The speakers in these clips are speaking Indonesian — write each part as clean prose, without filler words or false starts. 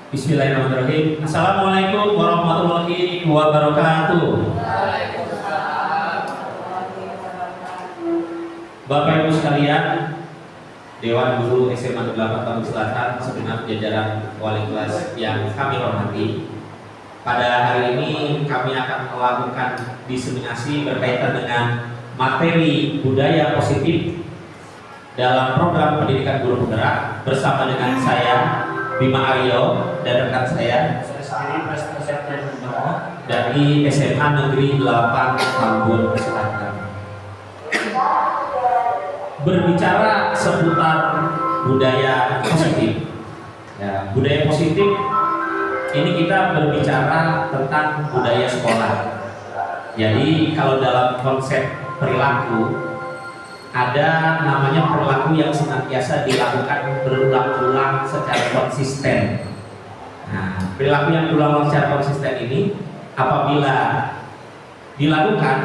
Bismillahirrahmanirrahim. Assalamualaikum warahmatullahi wabarakatuh. Bapak Ibu sekalian, Dewan Guru SMA 8 Tambun Selatan, segenap jajaran wali kelas yang kami hormati. Pada hari ini kami akan melakukan diseminasi berkaitan dengan materi budaya positif dalam program pendidikan guru penggerak bersama dengan saya Bima Aryo dan rekan saya sendiri Presiden Septian dari SMA Negeri 8 Tambun Selatan. Berbicara seputar budaya positif, ya, budaya positif ini kita berbicara tentang budaya sekolah. Jadi kalau dalam konsep perilaku ada namanya perilaku yang senantiasa dilakukan berulang-ulang secara konsisten. Nah, perilaku yang berulang-ulang secara konsisten ini apabila dilakukan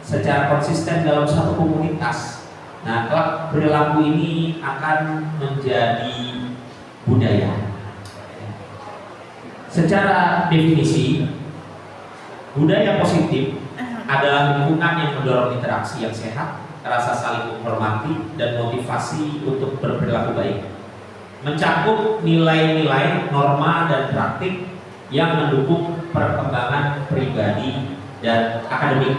secara konsisten dalam satu komunitas, nah kelak perilaku ini akan menjadi budaya. Secara definisi, budaya positif adalah lingkungan yang mendorong interaksi yang sehat, rasa saling menghormati, dan motivasi untuk berperilaku baik. Mencakup nilai-nilai, norma, dan praktik yang mendukung perkembangan pribadi dan akademik.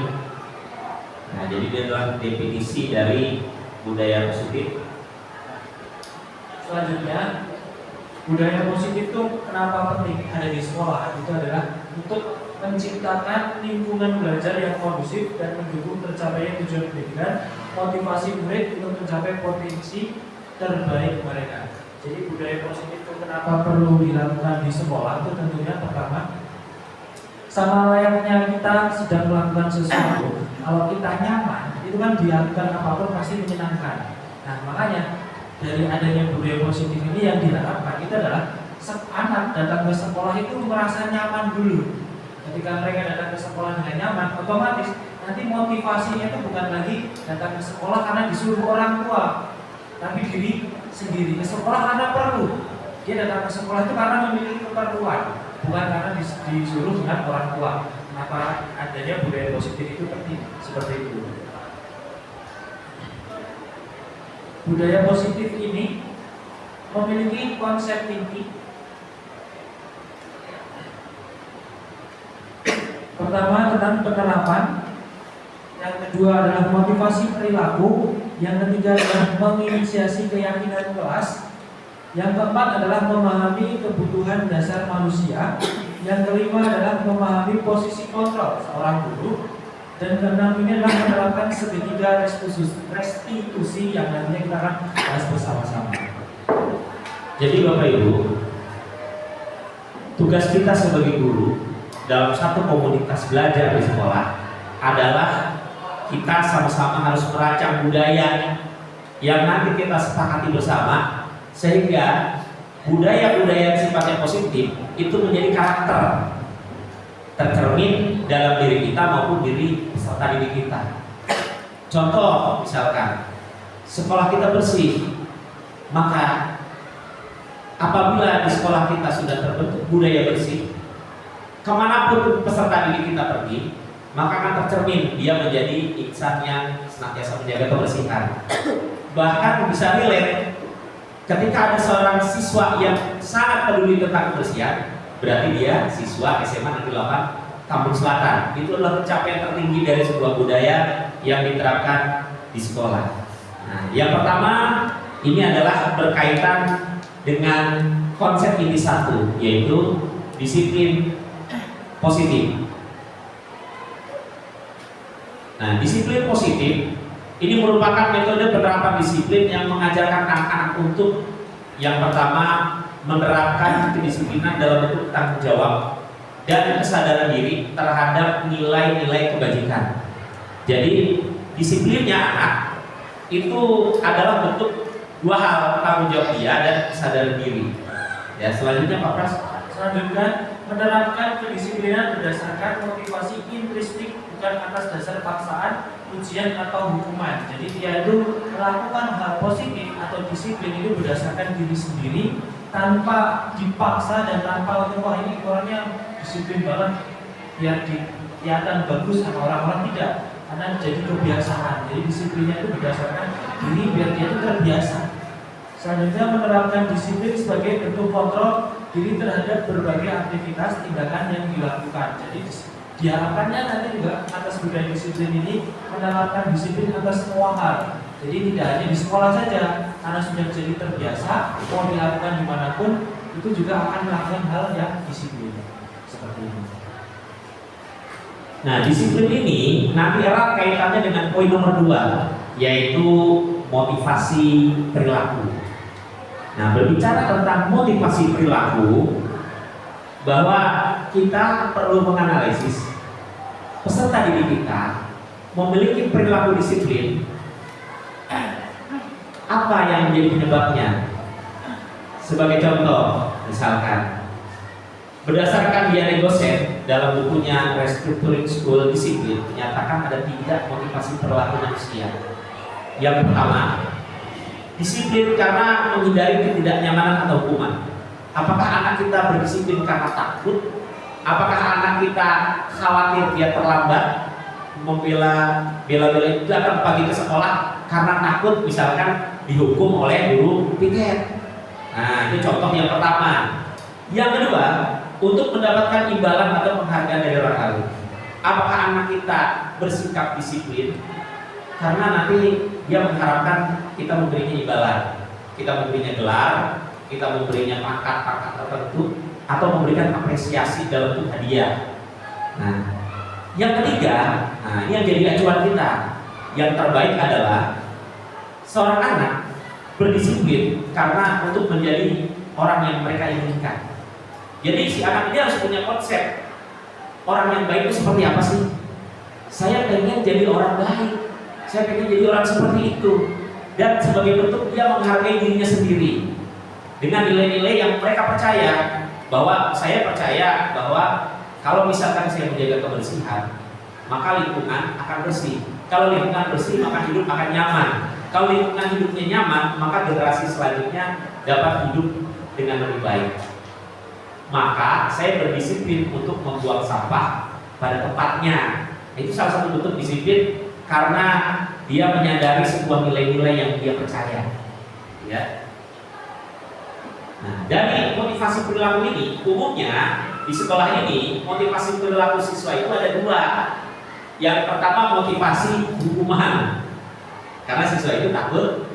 Nah, jadi ini adalah definisi dari budaya positif. Selanjutnya, budaya positif itu kenapa penting ada di sekolah? Itu adalah untuk menciptakan lingkungan belajar yang kondusif dan mendukung tercapainya tujuan pendidikan, motivasi murid untuk mencapai potensi terbaik mereka. Jadi budaya positif itu kenapa perlu dilakukan di sekolah? Itu tentunya pertama, sama layaknya kita sedang melakukan sesuatu, kalau kita nyaman, itu kan dilakukan apapun pasti menyenangkan. Nah, makanya dari adanya budaya positif ini yang diharapkan itu adalah anak datang ke sekolah itu merasa nyaman dulu. Ketika mereka datang ke sekolah dengan nyaman, otomatis nanti motivasinya itu bukan lagi datang ke sekolah karena disuruh orang tua, tapi diri sendiri ke sekolah karena perlu. Dia datang ke sekolah itu karena memiliki keperluan, bukan karena disuruh dengan orang tua. Kenapa adanya budaya positif itu penting seperti itu? Budaya positif ini memiliki konsep inti. Pertama tentang penerapan, yang kedua adalah motivasi perilaku, yang ketiga adalah menginisiasi keyakinan kelas, yang keempat adalah memahami kebutuhan dasar manusia, yang kelima adalah memahami posisi kontrol seorang guru, dan keenam ini adalah menerapkan segitiga restitusi yang nantinya kita akan bahas bersama-sama. Jadi Bapak Ibu, tugas kita sebagai guru dalam satu komunitas belajar di sekolah adalah kita sama-sama harus merancang budaya yang nanti kita sepakati bersama, sehingga budaya-budaya yang sifatnya positif itu menjadi karakter tercermin dalam diri kita maupun diri peserta didik kita. Contoh misalkan sekolah kita bersih, maka apabila di sekolah kita sudah terbentuk budaya bersih, kemanapun peserta didik kita pergi, maka akan tercermin dia menjadi insan yang senantiasa menjaga kebersihan. Bahkan bisa relate ketika ada seorang siswa yang sangat peduli tentang kebersihan, berarti dia siswa SMA Negeri 8 Tambun Selatan. Itu adalah pencapaian tertinggi dari sebuah budaya yang diterapkan di sekolah. Nah, yang pertama ini adalah berkaitan dengan konsep inti satu, yaitu disiplin positif. Nah, disiplin positif ini merupakan metode penerapan disiplin yang mengajarkan anak-anak untuk yang pertama menerapkan kedisiplinan dalam bentuk tanggung jawab dan kesadaran diri terhadap nilai-nilai kebajikan. Jadi disiplinnya anak itu adalah bentuk dua hal, tanggung jawab dia dan kesadaran diri. Ya, selanjutnya Pak Pras. Selanjutnya, menerapkan kedisiplinan berdasarkan motivasi intrinsik bukan atas dasar paksaan ujian atau hukuman. Jadi dia itu melakukan hal positif atau disiplin itu berdasarkan diri sendiri tanpa dipaksa dan tanpa wah ini orangnya disiplin banget biar kelihatan bagus sama orang-orang, tidak, karena jadi kebiasaan. Jadi disiplinnya itu berdasarkan diri biar dia itu terbiasa. Selanjutnya menerapkan disiplin sebagai bentuk kontrol diri terhadap berbagai aktivitas tindakan yang dilakukan. Jadi diharapkannya nanti juga atas budaya disiplin ini menerapkan disiplin atas semua hal. Jadi tidak hanya di sekolah saja, karena sudah jadi terbiasa, mau dilakukan dimanapun itu juga akan melakukan hal yang disiplin seperti ini. Nah, disiplin ini nanti erat kaitannya dengan poin nomor 2, yaitu motivasi perilaku. Nah, berbicara tentang motivasi perilaku, bahwa kita perlu menganalisis peserta didik kita memiliki perilaku disiplin, apa yang menjadi penyebabnya. Sebagai contoh, misalkan berdasarkan Diane Gosset dalam bukunya Restructuring School Discipline menyatakan ada 3 motivasi perilaku manusia. Yang pertama, disiplin karena menghindari ketidaknyamanan atau hukuman. Apakah anak kita berdisiplin karena takut? Apakah anak kita khawatir dia terlambat, bela-bela itu datang pagi ke sekolah karena takut misalkan dihukum oleh guru piket? Nah, itu contoh yang pertama. Yang kedua, untuk mendapatkan imbalan atau penghargaan dari orang lain. Apakah anak kita bersikap disiplin karena nanti dia mengharapkan kita memberinya imbalan, kita memberinya gelar, kita memberinya pangkat-pangkat tertentu, atau memberikan apresiasi dalam bentuk hadiah. Nah, yang ketiga, nah ini yang jadi acuan kita. Yang terbaik adalah seorang anak berdisiplin karena untuk menjadi orang yang mereka inginkan. Jadi si anak ini harus punya konsep orang yang baik itu seperti apa sih? Saya pengen jadi orang baik, saya pengen jadi orang seperti itu. Dan sebagai bentuk dia menghargai dirinya sendiri dengan nilai-nilai yang mereka percaya, bahwa saya percaya bahwa kalau misalkan saya menjaga kebersihan, maka lingkungan akan bersih. Kalau lingkungan bersih, maka hidup akan nyaman. Kalau lingkungan hidupnya nyaman, maka generasi selanjutnya dapat hidup dengan lebih baik. Maka saya berdisiplin untuk membuang sampah pada tempatnya. Itu salah satu bentuk disiplin karena dia menyadari sebuah nilai-nilai yang dia percaya. Ya. Nah, dari motivasi perilaku ini, umumnya di sekolah ini motivasi perilaku siswa itu ada 2. Yang pertama motivasi hukuman, karena siswa itu takut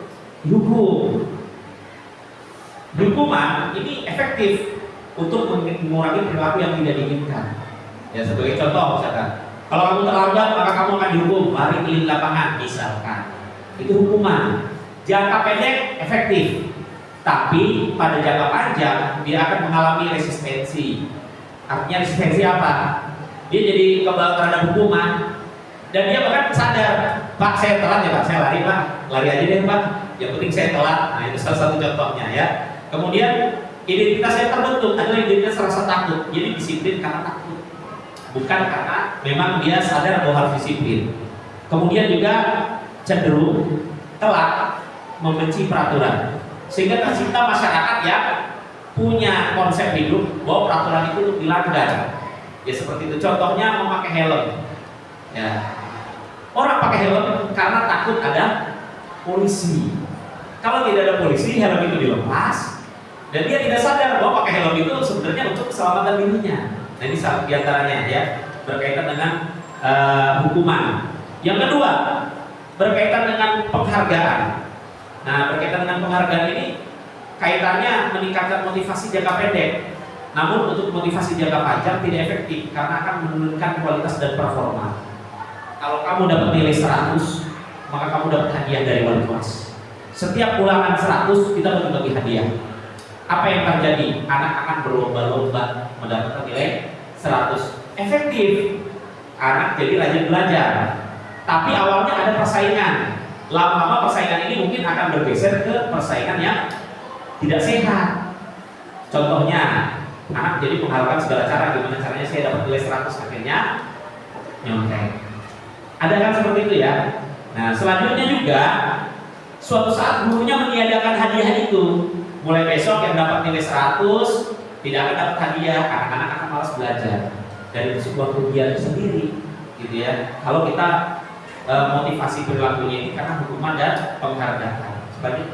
dihukum. Hukuman ini efektif untuk mengurangi perilaku yang tidak diinginkan. Ya, sebagai contoh misalkan, kalau kamu terlambat maka kamu akan dihukum, lari keliling lapangan misalkan. Itu hukuman. Jangka pendek efektif, tapi pada jangka panjang dia akan mengalami resistensi. Artinya resistensi apa? Dia jadi kebal terhadap hukuman, dan dia bahkan sadar, Pak saya telat ya Pak, saya lari Pak, lari aja deh Pak, yang penting saya telat. Nah itu salah satu contohnya ya. Kemudian identitas saya terbentuk adalah identitas rasa takut, jadi disiplin karena takut, bukan karena memang dia sadar bahwa harus disiplin. Kemudian juga cenderung telat membenci peraturan, sehingga tercipta masyarakat yang punya konsep hidup bahwa peraturan itu untuk dilanggar. Ya seperti itu, contohnya memakai helm. Ya, orang pakai helm karena takut ada polisi. Kalau tidak ada polisi, helm itu dilepas, dan dia tidak sadar bahwa pakai helm itu sebenarnya untuk keselamatan dirinya. Nah ini salah diantaranya ya, berkaitan dengan hukuman. Yang kedua, berkaitan dengan penghargaan. Nah, berkaitan dengan penghargaan ini kaitannya meningkatkan motivasi jangka pendek. Namun untuk motivasi jangka panjang tidak efektif karena akan menurunkan kualitas dan performa. Kalau kamu dapat nilai 100, maka kamu dapat hadiah dari wali kelas. Setiap ulangan 100 kita bagi hadiah. Apa yang terjadi? Anak akan berlomba-lomba mendapatkan nilai 100. Efektif. Anak jadi rajin belajar. Tapi awalnya ada persaingan. Lama-lama persaingan ini mungkin akan bergeser ke persaingan yang tidak sehat. Contohnya, anak jadi mengharapkan segala cara, gimana caranya saya dapat nilai 100, akhirnya nyontek. Ada kan seperti itu ya. Nah, selanjutnya juga suatu saat gurunya meniadakan hadiah itu. Mulai besok yang dapat nilai 100 tidak akan dapat hadiah, anak-anak akan malas belajar. Dan itu sebuah kerugian sendiri, gitu ya. Kalau kita motivasi perilakunya ini karena hukuman dan penghargaan. Sebagai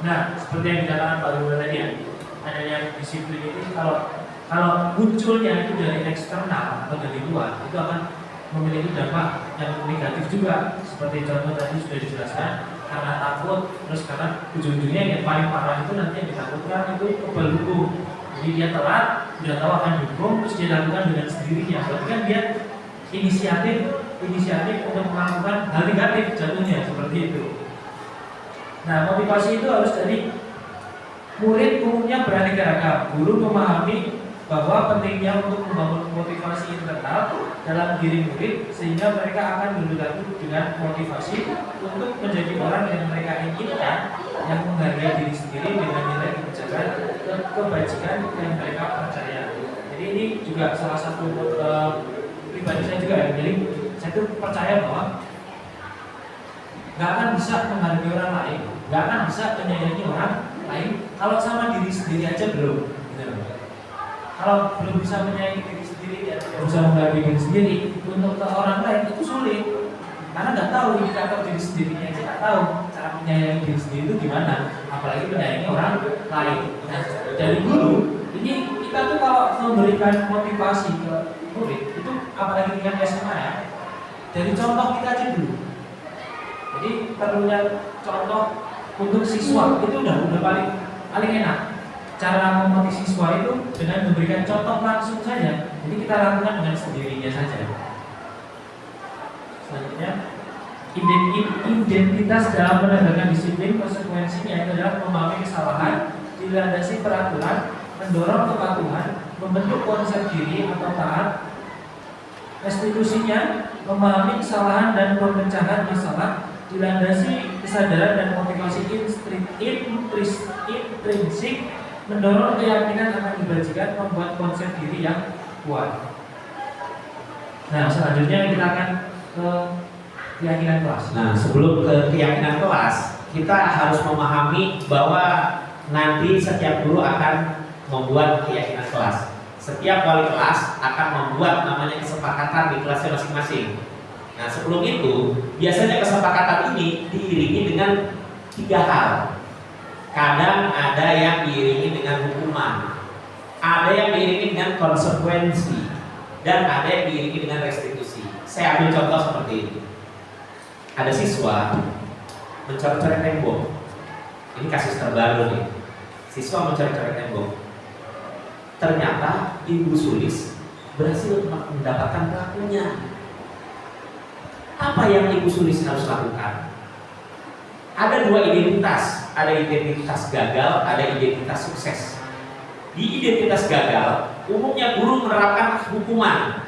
Nah, seperti yang dikatakan Pak Guru tadi ya, adanya disiplin ini kalau munculnya itu dari eksternal atau dari luar, itu akan memiliki dampak yang negatif juga. Seperti contoh tadi sudah dijelaskan, karena takut, terus karena ujung-ujungnya yang paling parah itu nanti yang ditakutkan itu kebal hukum. Jadi dia telat, sudah tahu akan dihukum, terus dia lakukan dengan sendirinya. Berarti kan dia inisiatif untuk melakukan hal negatif jatuhnya seperti itu. Nah, motivasi itu harus dari murid umumnya beraneka ragam. Guru memahami bahwa pentingnya untuk membangun motivasi internal dalam diri murid sehingga mereka akan berlaku dengan motivasi untuk menjadi orang yang mereka inginkan, yang menghargai diri sendiri dengan nilai kebajikan yang mereka percaya. Jadi ini juga salah satu pribadi saya juga ya. Jadi saya tuh percaya bahwa nggak akan bisa menghargai orang lain, nggak akan bisa menyayangi orang lain kalau sama diri sendiri aja belum. Gitu. Kalau belum bisa menyayangi diri sendiri dan tidak bisa menghargai diri sendiri, untuk ke orang lain itu sulit. Karena nggak tahu indikator diri sendirinya aja, nggak tahu cara menyayangi diri sendiri itu gimana, apalagi menyayangi orang lain. Nah, dari guru ini kita tuh kalau memberikan motivasi ke murid itu apalagi dengan SMA ya, dari contoh kita aja dulu. Jadi perlunya contoh untuk siswa itu udah paling enak. Cara memotivasi siswa itu dengan memberikan contoh langsung saja. Jadi kita lakukan dengan sendirinya saja. Selanjutnya, identitas dalam menegakkan disiplin konsekuensinya itu adalah memahami kesalahan, dilandasi peraturan, mendorong kepatuhan, membentuk konsep diri atau taat. Restitusinya memahami kesalahan dan pemecahan masalah, dilandasi kesadaran dan motivasi intrinsik, mendorong keyakinan akan kebajikan, membuat konsep diri yang kuat. Nah, selanjutnya kita akan ke keyakinan kelas. Nah, sebelum ke keyakinan kelas, kita harus memahami bahwa nanti setiap guru akan membuat keyakinan kelas. Setiap wali kelas akan membuat namanya kesepakatan di kelasnya masing-masing. Nah, sebelum itu, biasanya kesepakatan ini diiringi dengan 3 hal. Kadang ada yang diiringi dengan hukuman, ada yang diiringi dengan konsekuensi, dan ada yang diiringi dengan restitusi. Saya ambil contoh seperti ini. Ada siswa mencoret-coret tembok. Ini kasus terbaru nih. Siswa mencoret-coret tembok. Ternyata Ibu Sulis berhasil mendapatkan pelakunya. Apa yang Ibu Sulis harus lakukan? Ada 2 identitas, ada identitas gagal, ada identitas sukses. Di identitas gagal, umumnya guru menerapkan hukuman.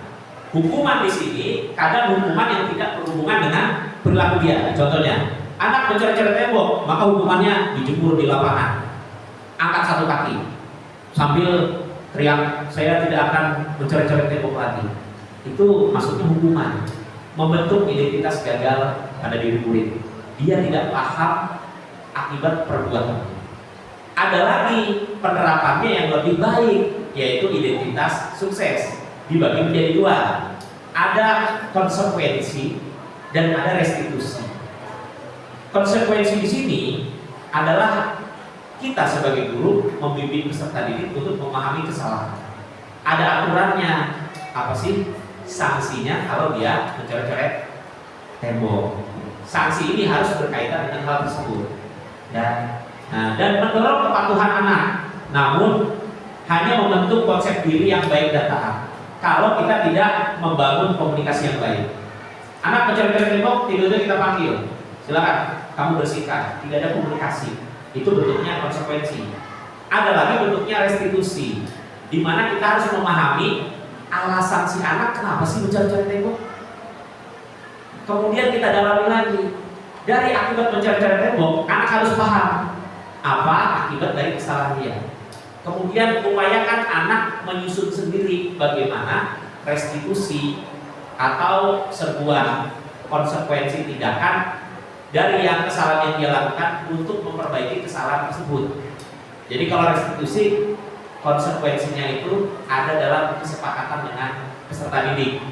Hukuman di sini kadang hukuman yang tidak berhubungan dengan perilaku dia. Contohnya, anak mencoret-coret tembok, maka hukumannya dijemur di lapangan. Angkat 1 kaki sambil teriak, saya tidak akan mencoret-coret tembok lagi. Itu maksudnya hukuman. Membentuk identitas gagal pada diri murid. Dia tidak paham akibat perbuatan. Ada lagi penerapannya yang lebih baik, yaitu identitas sukses. Dibagi menjadi 2. Ada konsekuensi dan ada restitusi. Konsekuensi di sini adalah kita sebagai guru membimbing peserta didik untuk memahami kesalahan. Ada aturannya. Apa sih sanksinya kalau dia mencoret-coret tembok? Sanksi ini harus berkaitan dengan hal tersebut. Dan mendorong kepatuhan anak, namun hanya membentuk konsep diri yang baik dan taat. Kalau kita tidak membangun komunikasi yang baik, anak mencoret-coret tembok, tiba-tiba kita panggil, silakan kamu bersihkan. Tidak ada komunikasi. Itu bentuknya konsekuensi. Ada lagi bentuknya restitusi, di mana kita harus memahami alasan si anak kenapa sih mencoret-coret tembok. Kemudian kita dalami lagi. Dari akibat mencoret-coret tembok, anak harus paham apa akibat dari kesalahan dia. Kemudian upayakan anak menyusun sendiri bagaimana restitusi atau sebuah konsekuensi tindakan dari yang kesalahan yang dia lakukan untuk memperbaiki kesalahan tersebut. Jadi kalau restitusi, konsekuensinya itu ada dalam kesepakatan dengan peserta didik.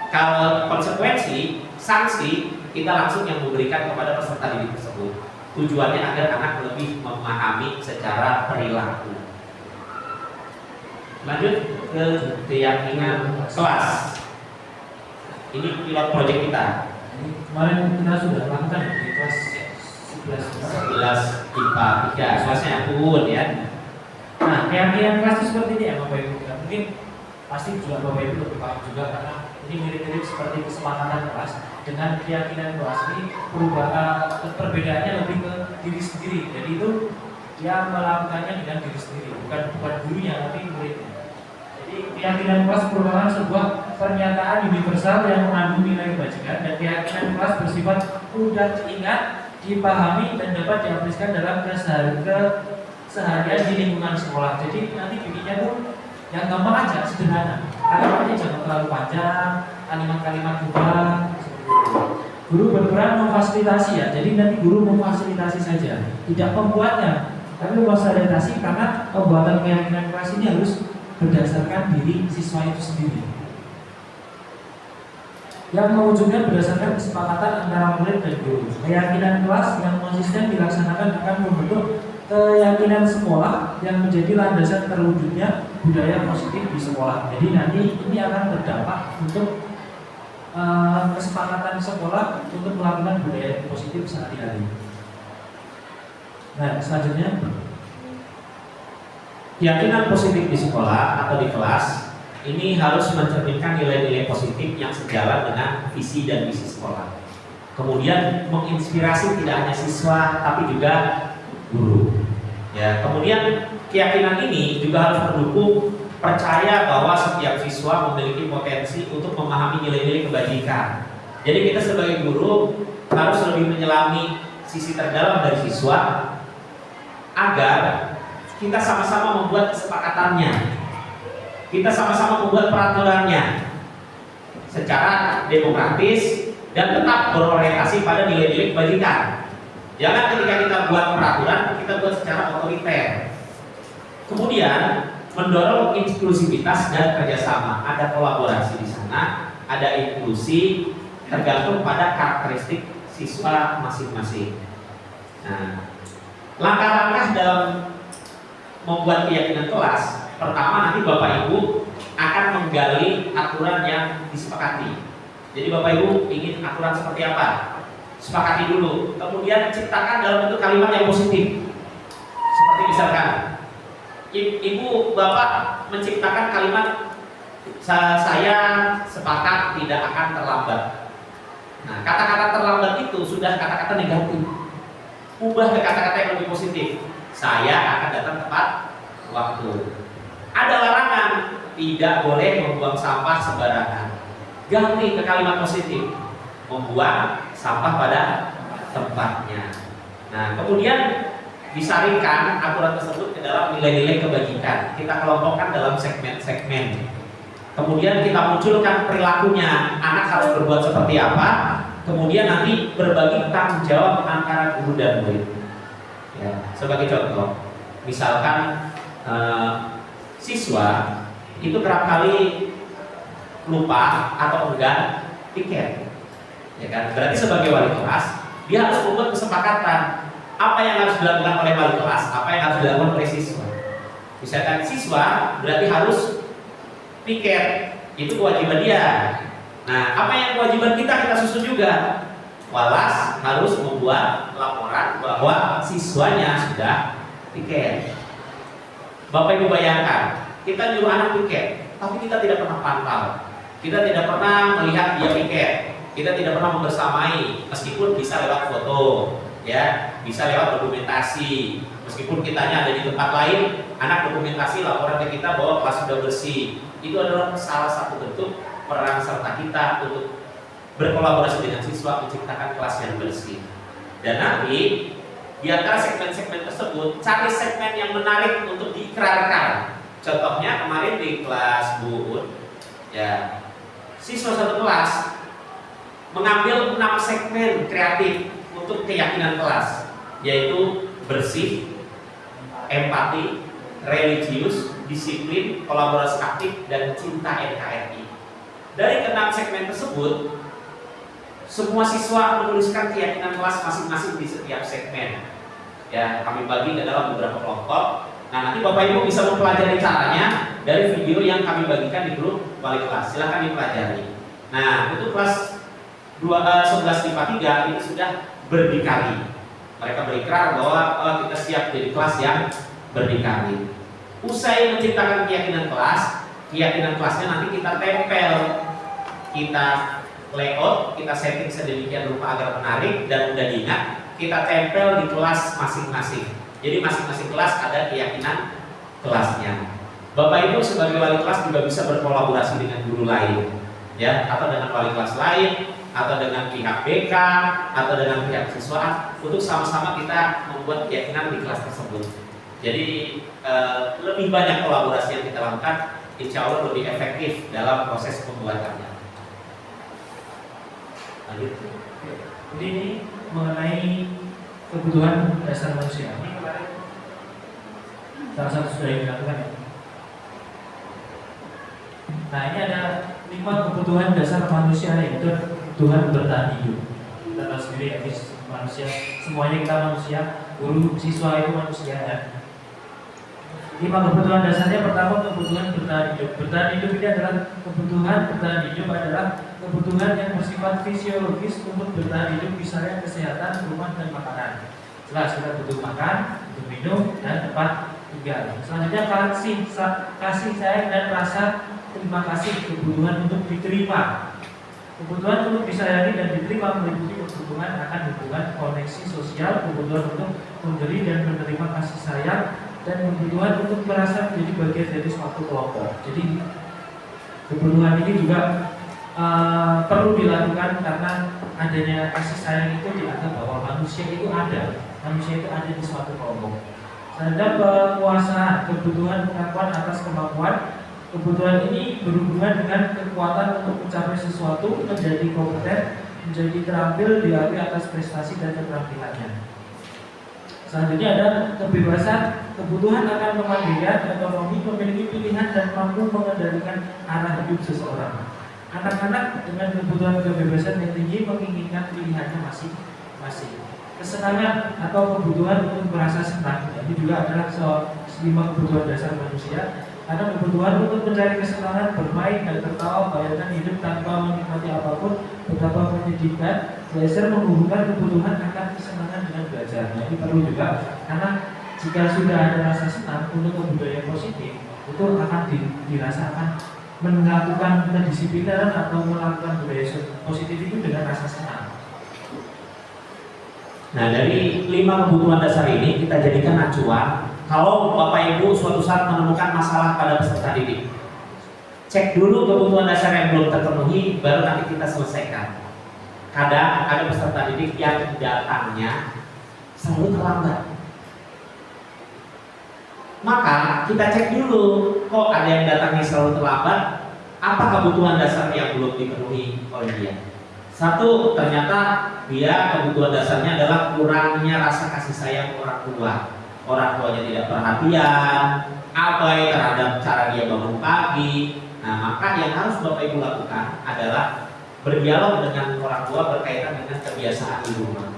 Kalau konsekuensi, sanksi, kita langsung yang memberikan kepada peserta didik tersebut. Tujuannya agar anak lebih memahami secara perilaku. Lanjut ke keyakinan kelas. Ini pilot project kita. Kemarin kita sudah lakukan di kelas 11 IPA 3, kelasnya ampun ya. Nah, keyakinan kelas itu seperti ini ya Bapak Ibu. Ya, mungkin pasti juga Bapak Ibu lebih paham juga karena ini mirip-mirip seperti kesepakatan kelas dengan keyakinan kelas ini perbedaannya lebih ke diri sendiri. Jadi itu dia melakukannya dengan diri sendiri, bukan gurunya tapi muridnya. Jadi keyakinan kelas merupakan sebuah pernyataan universal yang mengandung nilai kebajikan dan keyakinan kelas bersifat mudah diingat, dipahami dan dapat diaplikasikan dalam keseharian di lingkungan sekolah. Jadi nanti bikinnya tuh yang gampang aja, sederhana. Kalimatnya jangan terlalu panjang, kalimat-kalimat juga. Guru berperan memfasilitasi ya. Jadi nanti guru memfasilitasi saja, tidak membuatnya, tapi memfasilitasi karena pembuatan keyakinan kelas ini harus berdasarkan diri siswa itu sendiri. Yang mewujudnya berdasarkan kesepakatan antara murid dan guru. Keyakinan kelas yang konsisten dilaksanakan akan membentuk keyakinan sekolah yang menjadi landasan terwujudnya budaya positif di sekolah. Jadi nanti ini akan berdampak untuk kesepakatan sekolah untuk melakukan budaya positif sehari-hari. Nah, selanjutnya keyakinan positif di sekolah atau di kelas ini harus mencerminkan nilai-nilai positif yang sejalan dengan visi dan misi sekolah. Kemudian menginspirasi tidak hanya siswa tapi juga guru. Ya, kemudian keyakinan ini juga harus mendukung percaya bahwa setiap siswa memiliki potensi untuk memahami nilai-nilai kebajikan. Jadi kita sebagai guru harus lebih menyelami sisi terdalam dari siswa agar kita sama-sama membuat kesepakatannya, kita sama-sama membuat peraturannya secara demokratis dan tetap berorientasi pada nilai-nilai kebajikan. Jangan ketika kita buat peraturan, kita buat secara otoriter. Kemudian mendorong inklusivitas dan kerjasama. Ada kolaborasi di sana, ada inklusi tergantung pada karakteristik siswa masing-masing. Nah, langkah-langkah dalam membuat keyakinan kelas, pertama nanti Bapak Ibu akan menggali aturan yang disepakati. Jadi Bapak Ibu ingin aturan seperti apa? Sepakati dulu, kemudian ciptakan dalam bentuk kalimat yang positif. Seperti misalkan Ibu Bapak menciptakan kalimat saya sepakat tidak akan terlambat. Nah, kata-kata terlambat itu sudah kata-kata negatif. Ubah ke kata-kata yang lebih positif. Saya akan datang tepat waktu. Ada larangan, tidak boleh membuang sampah sembarangan. Ganti ke kalimat positif, membuang sampah pada tempatnya. Nah, kemudian disaringkan aturan tersebut ke dalam nilai-nilai kebajikan. Kita kelompokkan dalam segmen-segmen. Kemudian kita munculkan perilakunya, anak harus berbuat seperti apa. Kemudian nanti berbagi tanggung jawab antara guru dan murid. Ya, sebagai contoh, misalkan siswa itu kerap kali lupa atau enggan tiket, ya kan? Berarti sebagai wali kelas dia harus membuat kesepakatan apa yang harus dilakukan oleh wali kelas, apa yang harus dilakukan oleh siswa. Misalkan siswa berarti harus tiket, itu kewajiban dia. Nah, apa yang kewajiban kita susun juga. Walas harus membuat laporan bahwa siswanya sudah tiket. Bapak Ibu bayangkan, kita nyuruh anak tiket, tapi kita tidak pernah pantau. Kita tidak pernah melihat dia tiket. Kita tidak pernah membersamai, meskipun bisa lewat foto, ya, bisa lewat dokumentasi. Meskipun kitanya ada di tempat lain, anak dokumentasi laporan ke kita bahwa kelas sudah bersih. Itu adalah salah satu bentuk peran serta kita untuk berkolaborasi dengan siswa menciptakan kelas yang bersih. Dan nanti di antara segmen-segmen tersebut cari segmen yang menarik untuk diikrarkan. Contohnya kemarin di kelas Bu Un, ya, siswa satu kelas mengambil 6 segmen kreatif untuk keyakinan kelas, yaitu bersih, empati, religius, disiplin, kolaborasi aktif, dan cinta NKRI. Dari ke-6 segmen tersebut, semua siswa menuliskan keyakinan kelas masing-masing di setiap segmen. Ya, kami bagi ke dalam beberapa kelompok. Nah, nanti Bapak Ibu bisa mempelajari caranya dari video yang kami bagikan di grup wali kelas. Silahkan dipelajari. Nah, untuk kelas 11 IPA 3 ini sudah berdikari. Mereka berikrar bahwa kita siap jadi kelas yang berdikari. Usai menciptakan keyakinan kelasnya nanti kita tempel, kita layout, kita setting sedemikian rupa agar menarik dan mudah diingat. Kita tempel di kelas masing-masing. Jadi masing-masing kelas ada keyakinan kelasnya. Bapak Ibu sebagai wali kelas juga bisa berkolaborasi dengan guru lain, ya, atau dengan wali kelas lain, atau dengan pihak BK, atau dengan pihak siswa untuk sama-sama kita membuat keyakinan di kelas tersebut. Jadi lebih banyak kolaborasi yang kita lakukan, insya Allah lebih efektif dalam proses pembuatannya. Lanjut. Jadi ini mengenai kebutuhan dasar manusia. Ini kemarin salah satu sudah dilakukan ya. Nah, ini ada 5 kebutuhan dasar manusia, yaitu kebutuhan bertahan hidup. Kita tahu sendiri ya, manusia, semuanya kita manusia, guru, siswa itu manusia ya. 5 kebutuhan dasarnya. Pertama, kebutuhan bertahan hidup. Bertahan hidup ini adalah kebutuhan bertahan hidup adalah kebutuhan yang bersifat fisiologis untuk bertahan hidup, misalnya kesehatan, rumah, dan makanan. Jelas kita butuh makan, butuh minum, dan tempat tinggal. Selanjutnya kasih sayang dan rasa terima kasih, kebutuhan untuk diterima. Kebutuhan untuk disayangi dan diterima meliputi kebutuhan akan hubungan, koneksi sosial, kebutuhan untuk memberi dan menerima kasih sayang, dan kebutuhan untuk merasa menjadi bagian dari suatu kelompok. Jadi kebutuhan ini juga perlu dilakukan karena adanya kasih sayang itu dianggap bahwa manusia itu ada di suatu kelompok. Selanjutnya penguasaan, kebutuhan pengakuan atas kemampuan. Kebutuhan ini berhubungan dengan kekuatan untuk mencapai sesuatu, menjadi kompeten, menjadi terampil, diakui atas prestasi dan keterampilannya. Selanjutnya ada kebebasan, kebutuhan akan kemandirian, otonomi, memiliki pilihan dan mampu mengendalikan arah hidup seseorang. Anak-anak dengan kebutuhan kebebasan yang tinggi menginginkan pilihannya masing-masing. Kesenangan atau kebutuhan untuk merasa senang, ini juga adalah 5 kebutuhan dasar manusia. Ada kebutuhan untuk mencari kesenangan, bermain dan tertawa, bayangkan hidup tanpa menikmati apapun, betapa menyedihkan. Belajar menghubungkan kebutuhan akan kesenangan dengan belajar. Nah, ini perlu juga, karena jika sudah ada rasa senang untuk kebudayaan positif, itu akan dirasakan melakukan kedisiplinan atau melakukan budaya positif itu dengan rasa senang. Nah, dari 5 kebutuhan dasar ini kita jadikan acuan. Kalau Bapak Ibu suatu saat menemukan masalah pada peserta didik, cek dulu kebutuhan dasar yang belum terpenuhi, baru nanti kita selesaikan. Kadang ada peserta didik yang datangnya selalu terlambat. Maka kita cek dulu, kok ada yang datangnya selalu terlambat, apa kebutuhan dasar yang belum dipenuhi oleh dia. Satu, ternyata dia kebutuhan dasarnya adalah kurangnya rasa kasih sayang orang tua. Orang tuanya tidak perhatian, abai terhadap cara dia bangun pagi. Nah, maka yang harus Bapak Ibu lakukan adalah berdialog dengan orang tua berkaitan dengan kebiasaan di rumah.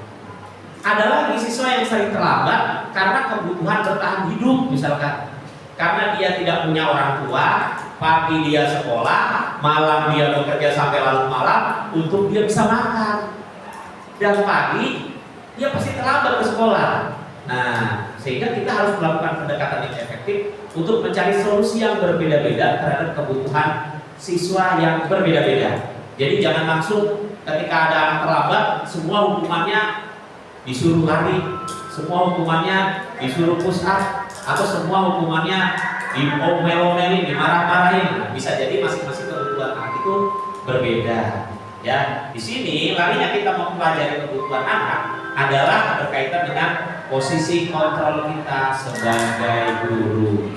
Ada lagi siswa yang sering terlambat karena kebutuhan bertahan hidup, misalkan karena dia tidak punya orang tua, pagi dia sekolah, malam dia bekerja sampai larut malam untuk dia bisa makan, dan pagi dia pasti terlambat ke sekolah. Nah, sehingga kita harus melakukan pendekatan yang efektif untuk mencari solusi yang berbeda-beda terhadap kebutuhan siswa yang berbeda-beda. Jadi jangan langsung ketika ada anak terlambat, semua hukumannya disuruh lari, semua hukumannya disuruh push up, atau semua hukumannya diomel-omelin, dimarah-marahin. Bisa jadi masing-masing kebutuhan anak itu berbeda. Ya, di sini larinya kita mempelajari kebutuhan anak adalah berkaitan dengan posisi kontrol kita sebagai guru.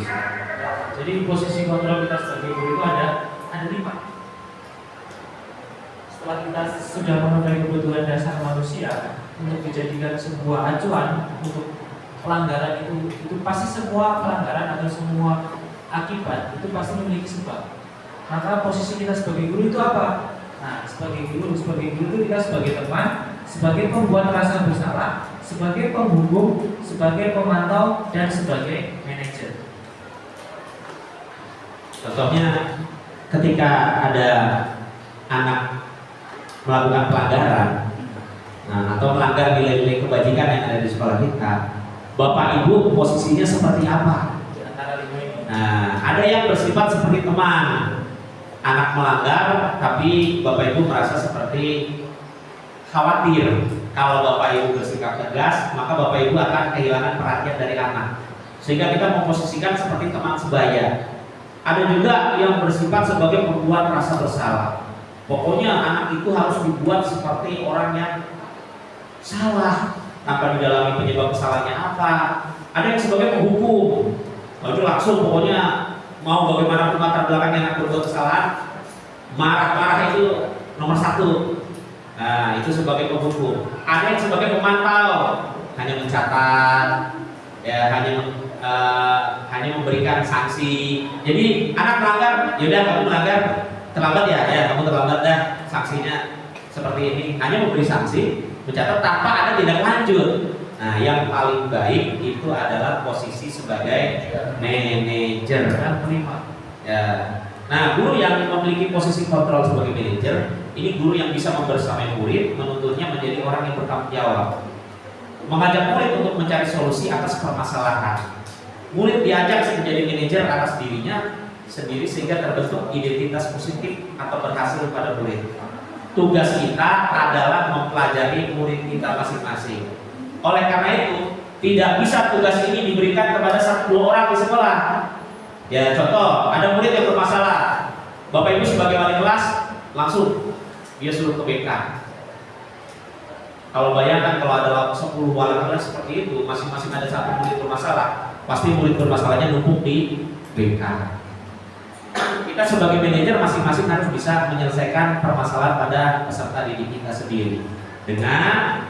Jadi posisi kontrol kita sebagai guru itu ada 5. setelah kita sudah memenuhi kebutuhan dasar manusia untuk dijadikan sebuah acuan untuk pelanggaran itu pasti semua pelanggaran atau semua akibat itu pasti memiliki sebab. Maka posisi kita sebagai guru itu apa? Nah, sebagai guru itu kita sebagai teman, sebagai pembuat rasa bersalah, sebagai penghubung, sebagai pemantau, dan sebagai manajer. Contohnya ketika ada anak melakukan pelanggaran, atau melanggar nilai-nilai kebajikan yang ada di sekolah kita, bapak ibu posisinya seperti apa? Nah, ada yang bersifat seperti teman. Anak melanggar, tapi bapak ibu merasa seperti khawatir. Kalau bapak ibu bersikap tegas, maka bapak ibu akan kehilangan perhatian dari anak. Sehingga kita memposisikan seperti teman sebaya. Ada juga yang bersifat sebagai pembuat rasa bersalah. Pokoknya anak itu harus dibuat seperti orang yang salah tanpa didalami penyebab kesalahannya apa. Ada yang sebagai penghukum. Lalu langsung pokoknya mau bagaimanapun latar belakangnya anak berbuat kesalahan, marah-marah itu nomor satu. Nah, itu sebagai penghukum. Ada yang sebagai pemantau, hanya mencatat, ya hanya memberikan sanksi. Jadi anak melanggar, yaudah kamu melanggar, terlambat ya kamu terlambat dah, sanksinya seperti ini. Hanya memberi sanksi, mencatat tanpa ada tindak lanjut. Nah, yang paling baik itu adalah posisi sebagai manajer. Ya. Nah, guru yang memiliki posisi kontrol sebagai manajer, ini guru yang bisa membersamai murid, menuntunnya menjadi orang yang bertanggung jawab, mengajak murid untuk mencari solusi atas permasalahan. Murid diajak menjadi manajer atas dirinya sendiri sehingga terbentuk identitas positif atau berhasil pada murid. Tugas kita adalah mempelajari murid kita masing-masing. Oleh karena itu, tidak bisa tugas ini diberikan kepada 1-2 orang di sekolah. Ya, contoh, ada murid yang bermasalah. Bapak Ibu sebagai wali kelas, langsung dia suruh ke BK. Kalau bayangkan kalau ada 10 wali kelas seperti itu, masing-masing ada 1 murid bermasalah, pasti murid bermasalahnya numpuk di BK. Kita sebagai manajer masing-masing harus bisa menyelesaikan permasalahan pada peserta didik kita sendiri. Dengan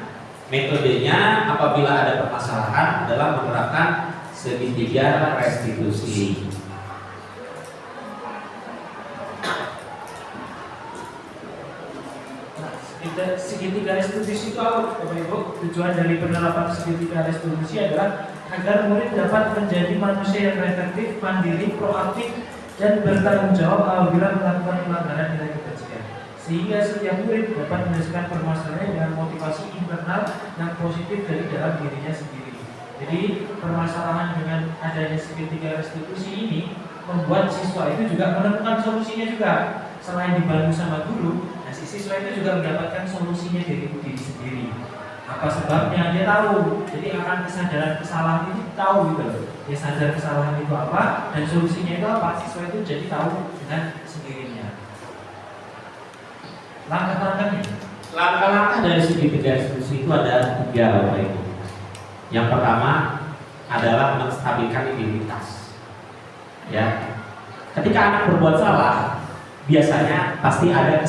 metodenya, apabila ada permasalahan adalah menerapkan segitiga restitusi. Segitiga restitusi itu apa, Bapak Ibu? Tujuan dari penerapan segitiga restitusi adalah agar murid dapat menjadi manusia yang efektif, mandiri, proaktif, dan bertanggung jawab apabila melakukan pelanggaran nilai kebajikan. Sehingga setiap murid dapat menyelesaikan permasalahannya dengan motivasi internal yang positif dari dalam dirinya sendiri. Jadi permasalahan dengan adanya segitiga restitusi ini membuat siswa itu juga menemukan solusinya juga. Selain dibantu sama guru, si siswa itu juga mendapatkan solusinya dari diri sendiri. Apa sebabnya? Dia tahu. Jadi akan kesadaran kesalahan itu tahu gitu. Dia sadar kesalahan itu apa dan solusinya itu apa. Siswa itu jadi tahu dengan sendirinya. Langkah-langkah dari segitiga restitusi itu ada 3, Bapak Ibu. Yang pertama adalah menstabilkan identitas. Ya, ketika anak berbuat salah, biasanya pasti ada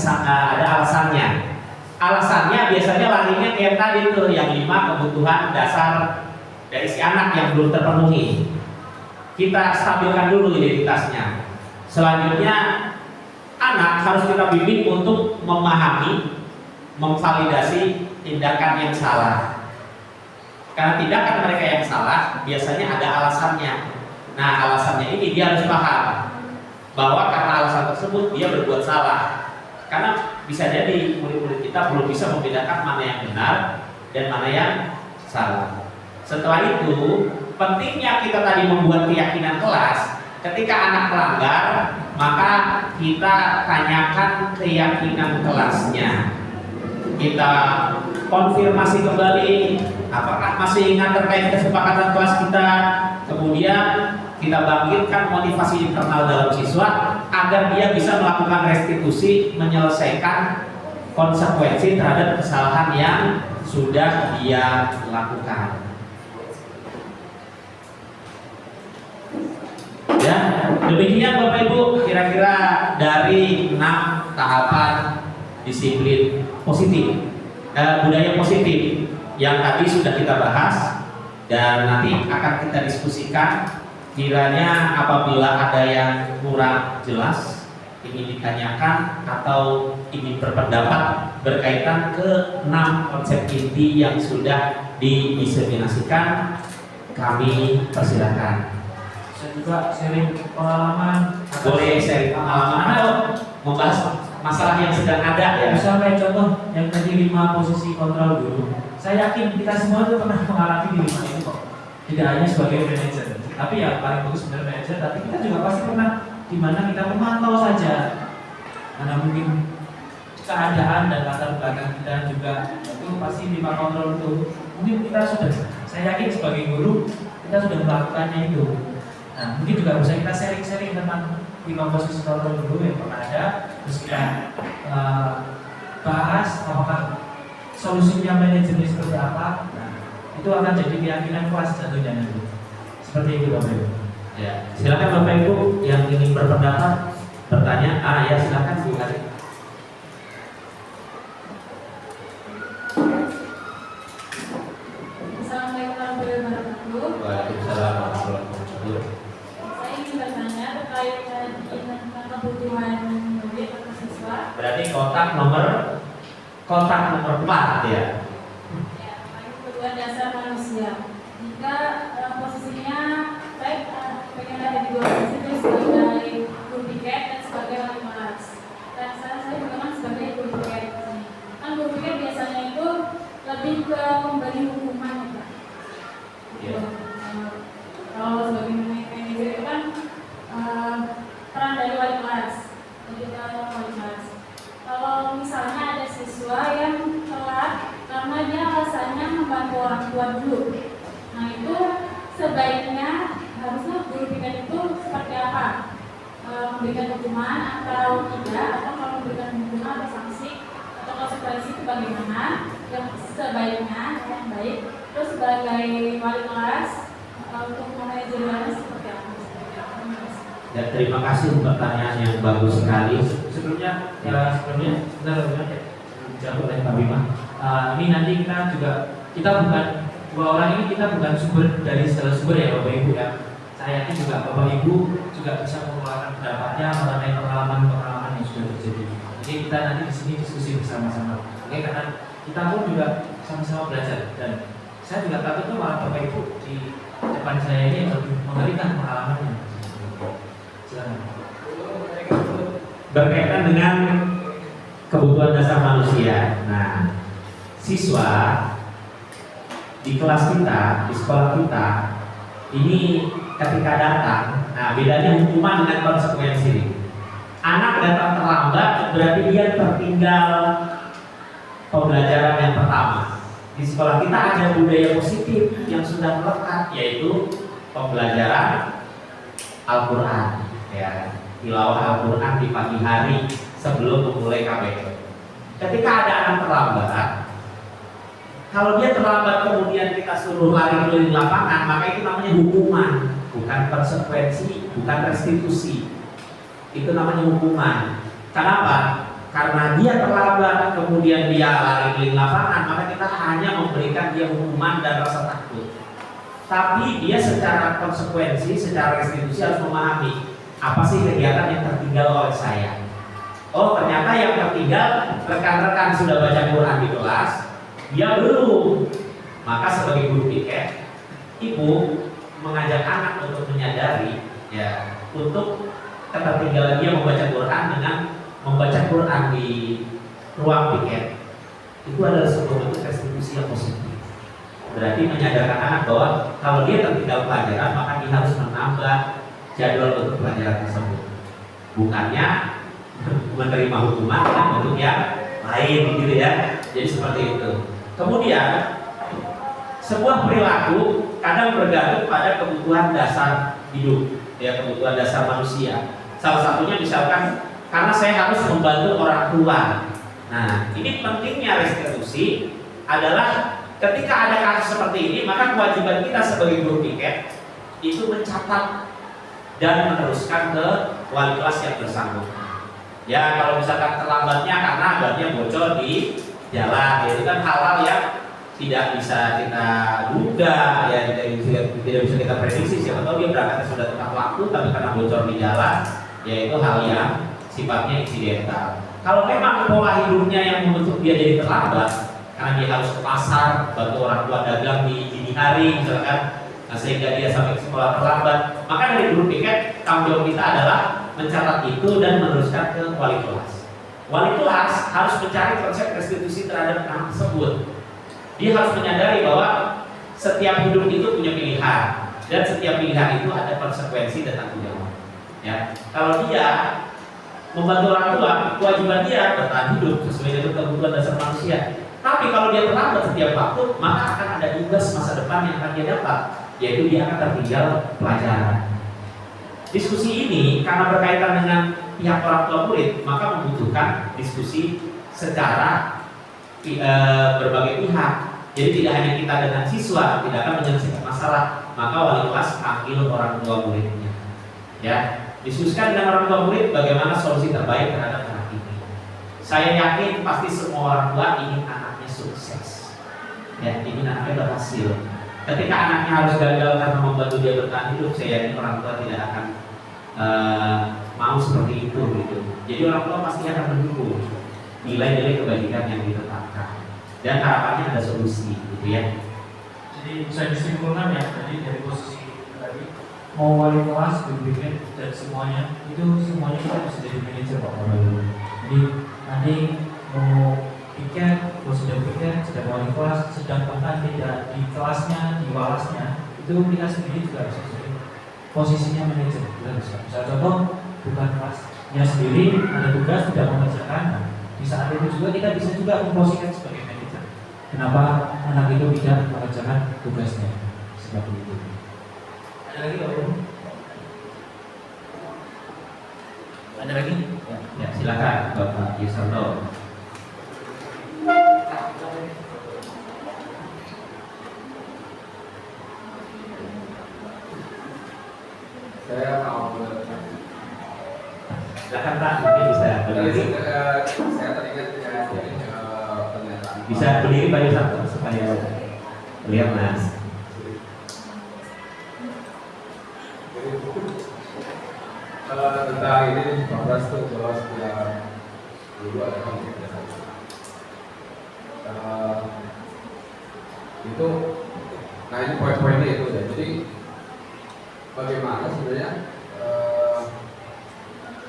alasannya. Alasannya biasanya larinya kayak tadi tuh, yang 5 kebutuhan dasar dari si anak yang belum terpenuhi. Kita stabilkan dulu identitasnya. Selanjutnya anak harus kita bimbing untuk memahami, memvalidasi tindakan yang salah. Karena tindakan mereka yang salah biasanya ada alasannya. Nah, alasannya ini dia harus paham bahwa karena alasan tersebut dia berbuat salah. Karena bisa jadi murid-murid kita belum bisa membedakan mana yang benar dan mana yang salah. Setelah itu, pentingnya kita tadi membuat keyakinan kelas. Ketika anak melanggar, maka kita tanyakan keyakinan kelasnya. Kita konfirmasi kembali apakah masih ingat terkait kesepakatan kelas kita. Kemudian kita bangkitkan motivasi internal dalam siswa agar dia bisa melakukan restitusi, menyelesaikan konsekuensi terhadap kesalahan yang sudah dia lakukan. Ya, demikian Bapak Ibu, kira-kira dari 6 tahapan disiplin positif, budaya positif yang tadi sudah kita bahas dan nanti akan kita diskusikan. Kiranya apabila ada yang kurang jelas ingin ditanyakan atau ingin berpendapat berkaitan ke 6 konsep inti yang sudah didiseminasikan, kami persilakan. Saya juga sharing pengalaman. Boleh sharing pengalaman atau membahas masalah yang sedang ada ya. Misalnya contoh yang tadi 5 posisi kontrol guru. Saya yakin kita semua itu pernah mengalami di 5 ini kok. Tidak hanya sebagai manajer, tapi ya paling bagus benar manajer. Tapi kita juga pasti pernah di mana kita memantau saja. Karena mungkin keadaan dan latar belakang kita juga itu pasti 5 kontrol itu. Mungkin kita sudah, saya yakin sebagai guru kita sudah melakukannya itu. Nah, mungkin juga bisa kita sharing-sharing tentang 5 posisi kontrol guru yang pernah ada. Terus kita bahas apakah solusinya manajemen seperti apa. Nah, itu akan jadi keyakinan kelas tentunya nanti. Seperti itu Bapak Ibu. Ya, silakan Bapak Ibu yang ingin berpendapat bertanya. Ya silakan Bu Hari. Assalamualaikum warahmatullahi wabarakatuh. Waalaikumsalam warahmatullahi wabarakatuh. Saya ingin bertanya terkait dengan kebutuhan murid atau siswa. Berarti kotak nomor 4 ya. Ya, kebutuhan dasar manusia. Jika posisinya baik pengen ada di 2 posisi itu sebagai guru piket dan sebagai wali kelas. Dan saya juga kan sebagai guru piket. Kan guru piket biasanya itu lebih ke memberi hukuman ya Pak. Iya. Kalau sebagai manajer itu kan peran dari wali kelas, jadi wali kelas. Kalau misalnya ada siswa yang telat karena dia alasannya membantu orang tua dulu, nah itu sebaiknya harusnya guru piket itu seperti apa? Memberikan hukuman atau tidak, atau kalau memberikan hukuman atau sanksi atau konsekuensi itu bagaimana? Yang sebaiknya yang baik. Terus sebagai wali kelas untuk manajerialnya seperti apa? Ya, terima kasih pertanyaan yang bagus sekali. Sebelumnya sebentar jawab oleh Pak Bima. Ini nanti kita bukan 2 orang ini kita bukan sumber dari segala sumber ya Bapak Ibu ya. Saya yakin juga Bapak Ibu juga bisa mengeluarkan pendapatnya mengenai pengalaman yang sudah terjadi. Jadi kita nanti di sini diskusi bersama-sama. Oke, karena kita pun juga sama-sama belajar dan saya juga takutnya malah Bapak Ibu di depan saya ini lebih mengerikan pengalamannya. Silakan. Berkaitan dengan kebutuhan dasar manusia. Nah, siswa di kelas kita, di sekolah kita, ini ketika datang, nah bedanya hukuman dengan konsekuensi. Anak datang terlambat berarti dia tertinggal pembelajaran yang pertama. Di sekolah kita ada budaya positif yang sudah melekat, yaitu pembelajaran Al-Quran, ya, tilawah Al-Quran di pagi hari sebelum memulai KBM. Ketika ada anak terlambat, kalau dia terlambat kemudian kita suruh lari keliling lapangan, maka itu namanya hukuman, bukan konsekuensi, bukan restitusi. Itu namanya hukuman. Kenapa? Karena dia terlambat kemudian dia lari keliling lapangan, maka kita hanya memberikan dia hukuman dan rasa takut. Tapi dia secara konsekuensi, secara restitusi harus memahami apa sih kegiatan yang tertinggal oleh saya. Oh, ternyata yang tertinggal rekan-rekan sudah baca Quran di kelas, dia belum. Maka sebagai guru piket, ibu mengajak anak untuk menyadari, ya, untuk ketertinggalan dia membaca Quran dengan membaca Quran di ruang piket itu adalah sebuah bentuk restitusi yang positif. Berarti menyadarkan anak bahwa kalau dia tertinggal pelajaran maka dia harus menambah jadwal untuk pelajaran tersebut. Bukannya menerima hukuman dengan bentuk yang lain gitu ya. Jadi seperti itu. Kemudian sebuah perilaku kadang bergantung pada kebutuhan dasar hidup, ya, kebutuhan dasar manusia. Salah satunya misalkan karena saya harus membantu orang tua. Nah, ini pentingnya restitusi adalah ketika ada kasus seperti ini, maka kewajiban kita sebagai guru piket itu mencatat dan meneruskan ke wali kelas yang bersangkutan. Ya kalau misalkan terlambatnya karena bannya bocor di jalan, itu kan hal-hal yang tidak bisa kita duga, ya tidak bisa kita prediksi. Siapa tahu dia berangkatnya sudah tepat waktu, tapi karena bocor di jalan, ya itu hal yang sifatnya insidental. Kalau memang pola hidupnya yang membentuk dia jadi terlambat, karena dia harus ke pasar, bantu orang tua dagang di dini hari misalkan, sehingga dia sampai ke sekolah terlambat, maka dari guru piket tanggung jawab kita adalah mencatat itu dan meneruskan ke wali kelas. Wali kelas harus mencari konsep restitusi terhadap anak tersebut. Dia harus menyadari bahwa setiap hidup itu punya pilihan dan setiap pilihan itu ada konsekuensi dan tanggung jawab. Ya, kalau dia membantu orang tua, kewajiban dia bertahan hidup sesuai dengan kebutuhan dasar manusia. Tapi kalau dia terlambat setiap waktu, maka akan ada tugas masa depan yang akan dia dapat, yaitu dia akan tertinggal pelajaran. Diskusi ini karena berkaitan dengan pihak orang tua murid, maka membutuhkan diskusi secara berbagai pihak. Jadi tidak hanya kita dengan siswa tidak akan menyelesaikan masalah, maka wali kelas panggil orang tua muridnya. Ya, diskusikan dengan orang tua murid bagaimana solusi terbaik terhadap anak ini. Saya yakin pasti semua orang tua ingin anaknya sukses, ya, ingin anaknya berhasil. Ketika anaknya harus gagal karena membantu dia bertahan hidup, saya yakin orang tua tidak akan mau seperti itu gitu. Jadi orang tua pasti akan mendukung nilai-nilai kebajikan yang ditetapkan dan harapannya ada solusi gitu ya. Jadi saya disimpulkan ya, tadi dari posisi tadi mau wali kelas, guru BK dan semuanya itu semuanya kita bisa jadi manajer Pak. Jadi nanti mau piket, kalau sudah piket, sedang wali kelas, sedang bahkan tidak di kelasnya, di walasnya, itu kita sendiri juga bisa jadi posisinya manajer. Bisa contoh bukan kelasnya sendiri ada tugas tidak mengerjakan, di saat itu juga kita bisa juga memposisikan sebagai manajer. Kenapa anak itu tidak mengerjakan tugasnya seperti itu? Ada lagi Pak? Ada lagi? Ya, silakan Bapak Yusarto. Saya mau Silakan Pak, mungkin bisa berdiri. saya teringat pernyataan Bisa berdiri Pak Yusarto supaya lihat Mas. tentang ini Bapak itu bahwa setiap dulu ada konflik dasar. Itu, nah ini poin-poinnya itu ya. Jadi bagaimana sebenarnya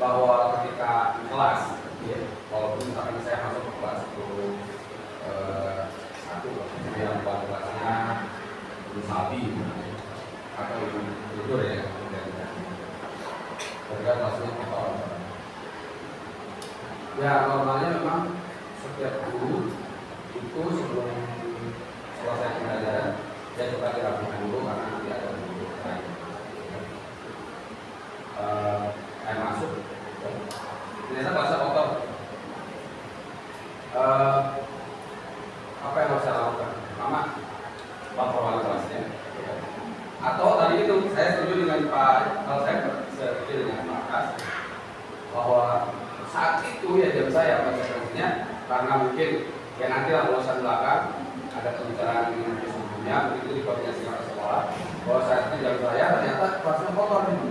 bahwa ketika kelas, ya, walaupun misalkan saya masuk ke kelas itu satu, yang buat kelasnya itu sapi atau tidur ya, kemudian kelasnya kotor. Ya normalnya memang setiap guru itu sebelum selesai pembelajaran dia coba dirapikan dulu karena nanti ada guru lain. Saya masuk, ternyata kelasnya kotor. Apa yang harus saya lakukan? Pertama, lapor wali kelasnya. Atau tadi itu saya setuju dengan Pak, kalau saya setuju dengan Pak Kas, bahwa saat itu ya jam saya konsekuensinya karena mungkin ya nanti lah lulusan belakang ada pembicaraan dengan sebelumnya begitu dikoordinasikan ke sekolah bahwa saat itu jam saya ternyata kelasnya kotor nih.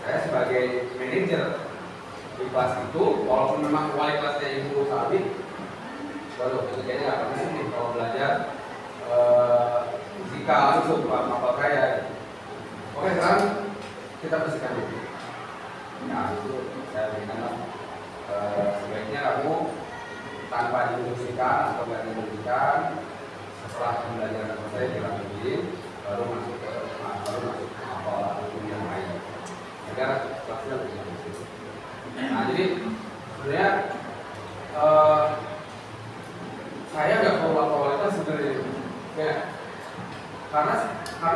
Saya sebagai manajer di kelas itu walaupun memang wali kelasnya Ibu Sabi, waduh kayaknya nggak pernah sih kalau belajar fisika langsung apa kayak. Oke sekarang kita bersihkan dulu. Nah itu saya berikan sebaiknya kamu tanpa diinstruksikan atau nggak diinstruksikan setelah pembelajaran selesai kita begini baru masuk ke apa hukum yang lain agar kelasnya lebih bagus. Nah jadi sebenarnya saya nggak perlu apa-apa sebenarnya ya, karena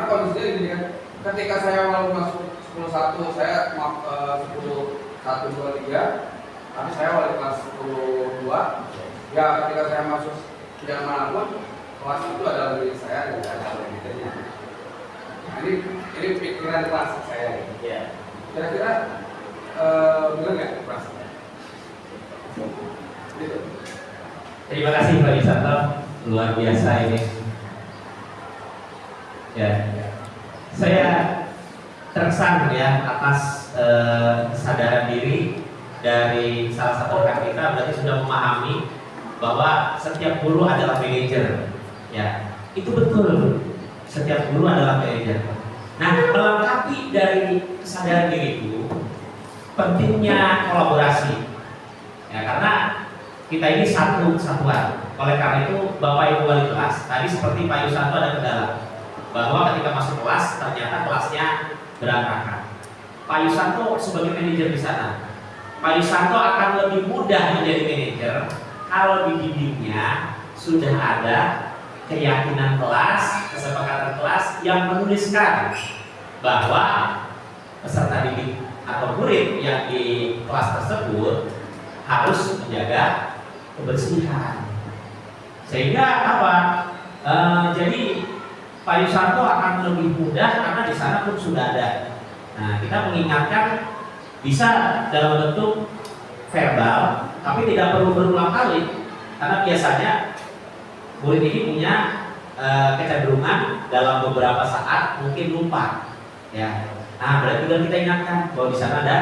kondisinya gini kan, ketika saya mau masuk 10-1 saya 10-1-2-3 tapi saya wali kelas 10-2 ya ketika saya masuk yang manapun kelas itu adalah milik saya dan saya ada manajernya. Nah ini pikiran kelas saya ya. Kira-kira benar nggak kelasnya? Terima kasih Pak Yusanto, luar biasa ini. Ya, saya terkesan ya atas kesadaran diri dari salah satu rekan kita, berarti sudah memahami bahwa setiap guru adalah manajer. Ya, itu betul. Setiap guru adalah manajer. Nah, melengkapi dari kesadaran diri itu pentingnya kolaborasi. Ya, karena kita ini satu kesatuan. Oleh karena itu, Bapak Ibu wali kelas, tadi seperti Pak Yusanto ada kendala bahwa ketika masuk kelas ternyata kelasnya berantakan. Pak Yusanto sebagai manajer di sana, Pak Yusanto akan lebih mudah menjadi manajer kalau di dindingnya sudah ada keyakinan kelas, kesepakatan kelas yang menuliskan bahwa peserta didik atau murid yang di kelas tersebut harus menjaga kebersihan. Sehingga apa? Jadi Pak Yusanto akan lebih mudah karena di sana pun sudah ada. Nah, kita mengingatkan bisa dalam bentuk verbal, tapi tidak perlu berulang kali, karena biasanya murid ini punya kecenderungan dalam beberapa saat mungkin lupa. Ya, nah berarti juga kita ingatkan bahwa di sana ada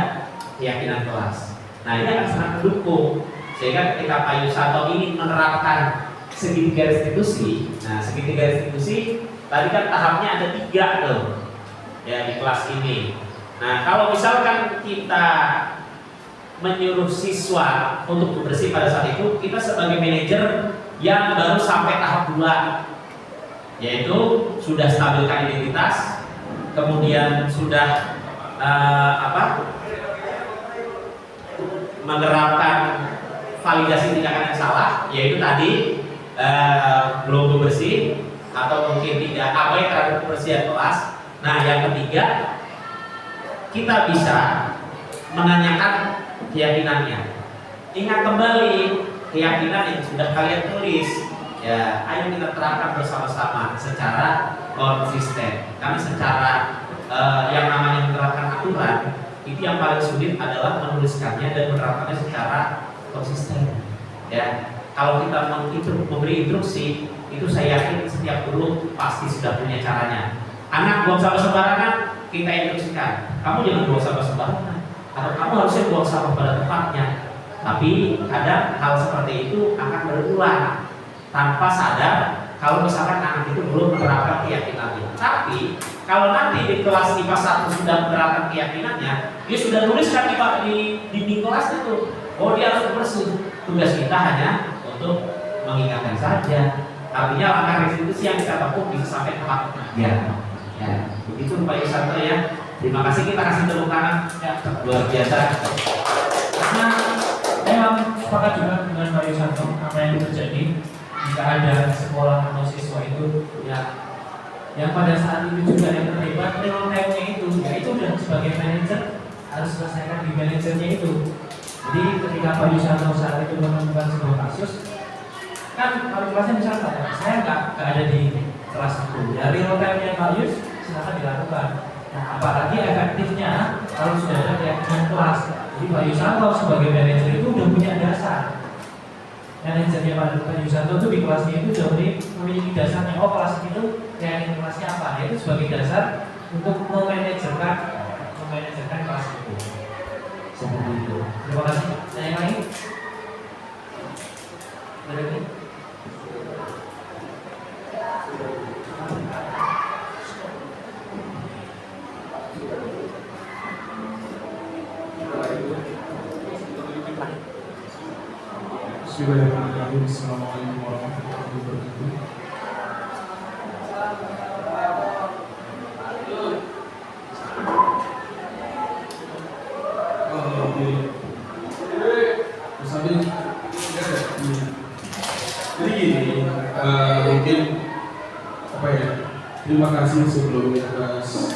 keyakinan kelas. Nah, ini akan sangat mendukung sehingga ketika Pak Yusanto ini menerapkan segitiga restitusi. Nah, segitiga restitusi tadi kan tahapnya ada 3 tuh ya di kelas ini. Nah, kalau misalkan kita menyuruh siswa untuk bersih pada saat itu, kita sebagai manajer yang baru sampai tahap 2, yaitu sudah stabilkan identitas, kemudian sudah menerapkan validasi tindakan yang salah, yaitu tadi belum bersih atau mungkin tidak abai terhadap kebersihan kelas. Nah, yang ketiga, kita bisa menanyakan keyakinannya. Ingat kembali keyakinan yang sudah kalian tulis. Ya, ayo kita terapkan bersama-sama secara konsisten. Kami secara yang namanya menerapkan aturan itu yang paling sulit adalah menuliskannya dan menerapkannya secara konsisten. Ya, kalau kita memberi instruksi, itu saya yakin setiap guru pasti sudah punya caranya. Anak buang sampah sembarangan, kita instruksikan. Kamu jangan buang sampah sembarangan, atau kamu harusnya buang sampah pada tempatnya. Tapi kadang hal seperti itu akan berulang tanpa sadar kalau misalkan anak itu belum menerapkan keyakinannya. Tapi kalau nanti di kelas IPA 1 sudah menerapkan keyakinannya, dia sudah tuliskan di dinding kelas itu, oh dia harus bersih. Tugas kita hanya untuk mengingatkan saja. Artinya langkah restitusi yang kita tempuh bisa sampai tahap 3. Ya, begitu Pak Yusanto ya. Terima kasih, kita kasih tepuk tangan ya, luar biasa. Karena memang sepakat juga dengan Pak Yusanto apa yang terjadi jika ada sekolah atau siswa itu yang pada saat itu juga yang terlibat real time-nya itu, ya itu udah sebagai manajer harus selesaikan di manajernya itu. Jadi ketika Pak Yusanto saat itu menemukan sebuah kasus, kan kalau kelasnya misalnya saya nggak ada di kelas itu, ya real time-nya Pak Yus silakan dilakukan. Nah, apalagi efektifnya kalau sudah ada keyakinan kelas. Jadi Pak Yusanto sebagai manajer itu udah punya dasar. Manajernya Pak Yusanto itu di kelasnya itu sudah memiliki dasarnya. Oh, kelas itu keyakinan kelasnya apa? Itu sebagai dasar untuk memanajerkan kelas itu. Seperti itu. Terima kasih. Saya yang lain. Ada lagi? Bismillahirrahmanirrahim. Assalamualaikum warahmatullahi wabarakatuh. Jadi gini, mungkin terima kasih sebelumnya atas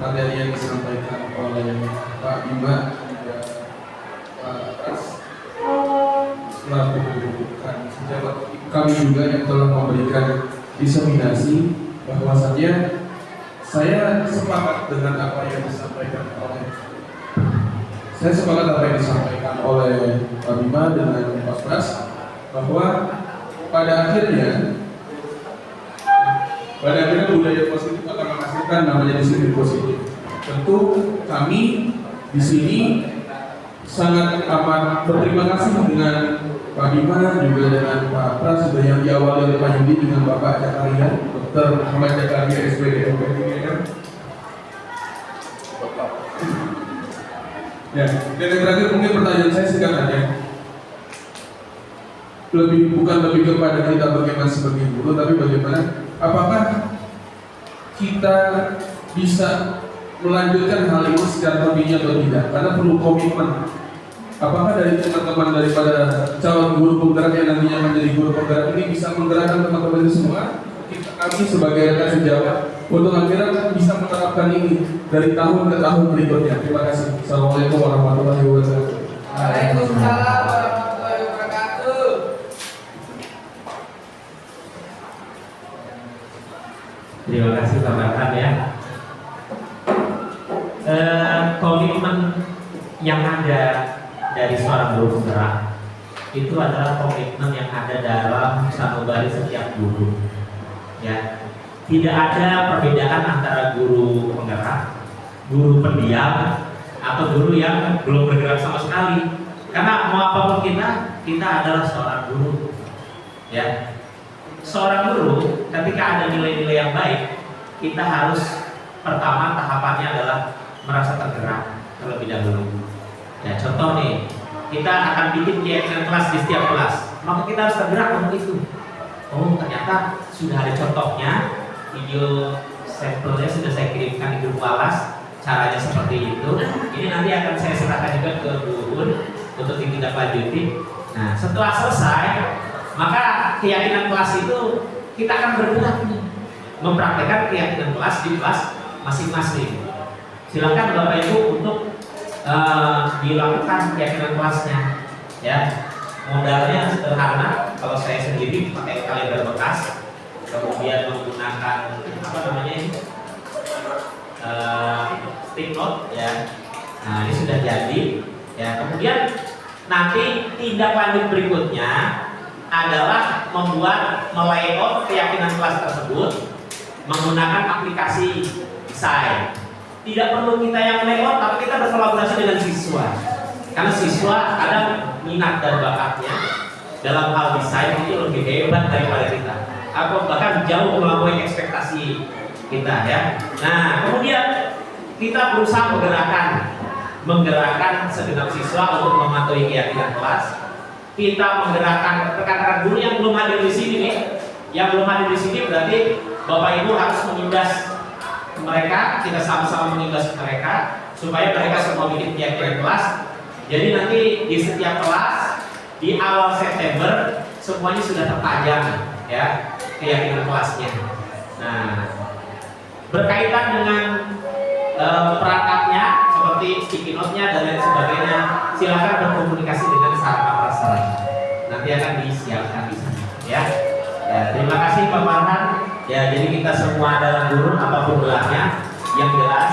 materi yang disampaikan oleh Pak Bima dan Pak Ras selaku pejabat kami juga yang telah memberikan diseminasi. Bahwasannya saya sepakat dengan apa yang disampaikan oleh Pak Bima dengan Pak Pras bahwa pada akhirnya budaya positif akan menghasilkan namanya disiplin positif. Tentu kami di sini sangat amat berterima kasih dengan Pak Bima juga dengan Pak Pras sudah yang diawali oleh Pak Yudi dengan Bapak Jakaria, Dr. Muhammad Jakaria SPD MPDM. Ya, dan yang terakhir mungkin pertanyaan saya singkat aja. Bukan lebih kepada kita bagaimana sebagai guru, tapi bagaimana apakah kita bisa melanjutkan hal ini secara terbinya atau tidak, karena perlu komitmen. Apakah dari teman-teman daripada calon guru penggerak yang nantinya menjadi guru penggerak ini bisa menggerakkan teman-teman itu semua, kami sebagai rekan sejawat untuk akhirnya bisa menerapkan ini dari tahun ke tahun berikutnya. Terima kasih. Assalamualaikum warahmatullahi wabarakatuh. Waalaikumsalam warahmatullahi wabarakatuh. Terima kasih Pak Barhan ya. Komitmen yang ada dari seorang guru penggerak itu adalah komitmen yang ada dalam sanubari setiap guru. Ya, tidak ada perbedaan antara guru penggerak, guru pendiam, atau guru yang belum bergerak sama sekali. Karena mau apapun kita adalah seorang guru. Ya, seorang guru ketika ada nilai-nilai yang baik, kita harus pertama tahapannya adalah merasa tergerak terlebih dahulu. Ya, contoh nih, kita akan bikin keyakinan kelas di setiap kelas, maka kita harus tergerak untuk itu. Oh, ternyata sudah ada contohnya, video sampelnya sudah saya kirimkan di grup Walas, caranya seperti itu. Ini nanti akan saya serahkan juga ke Bu Un untuk ditindaklanjuti. Nah, setelah selesai, maka keyakinan kelas itu kita akan bergerak nih, mempraktekkan keyakinan kelas di kelas masing-masing. Silakan Bapak Ibu untuk dilakukan keyakinan kelasnya. Ya, modalnya sederhana. Kalau saya sendiri pakai kalender bekas, kemudian menggunakan apa namanya ini, stick note ya. Nah, ini sudah jadi. Ya, kemudian nanti tindak lanjut berikutnya adalah melayout keyakinan kelas tersebut menggunakan aplikasi desain. Tidak perlu kita yang layout, tapi kita berkolaborasi dengan siswa. Karena siswa ada minat dan bakatnya dalam hal desain itu lebih hebat daripada kita. Atau bahkan jauh melampaui ekspektasi kita ya. Nah, kemudian kita berusaha menggerakkan segenap siswa untuk mematuhi keyakinan kelas. Kita menggerakkan rekan-rekan guru yang belum hadir di sini nih. Yang belum hadir di sini berarti Bapak Ibu harus menindas mereka, kita sama-sama menindas mereka supaya mereka semua bikin keyakinan kelas. Jadi nanti di setiap kelas di awal September semuanya sudah terpajang ya keyakinan kelasnya. Nah, berkaitan dengan perangkatnya seperti sticky note-nya dan lain sebagainya, silakan berkomunikasi dengan sarana prasarana. Nanti akan disiapkan di sana ya. Ya, terima kasih Pak Farhan. Ya, jadi kita semua adalah guru apapun belahnya. Yang jelas,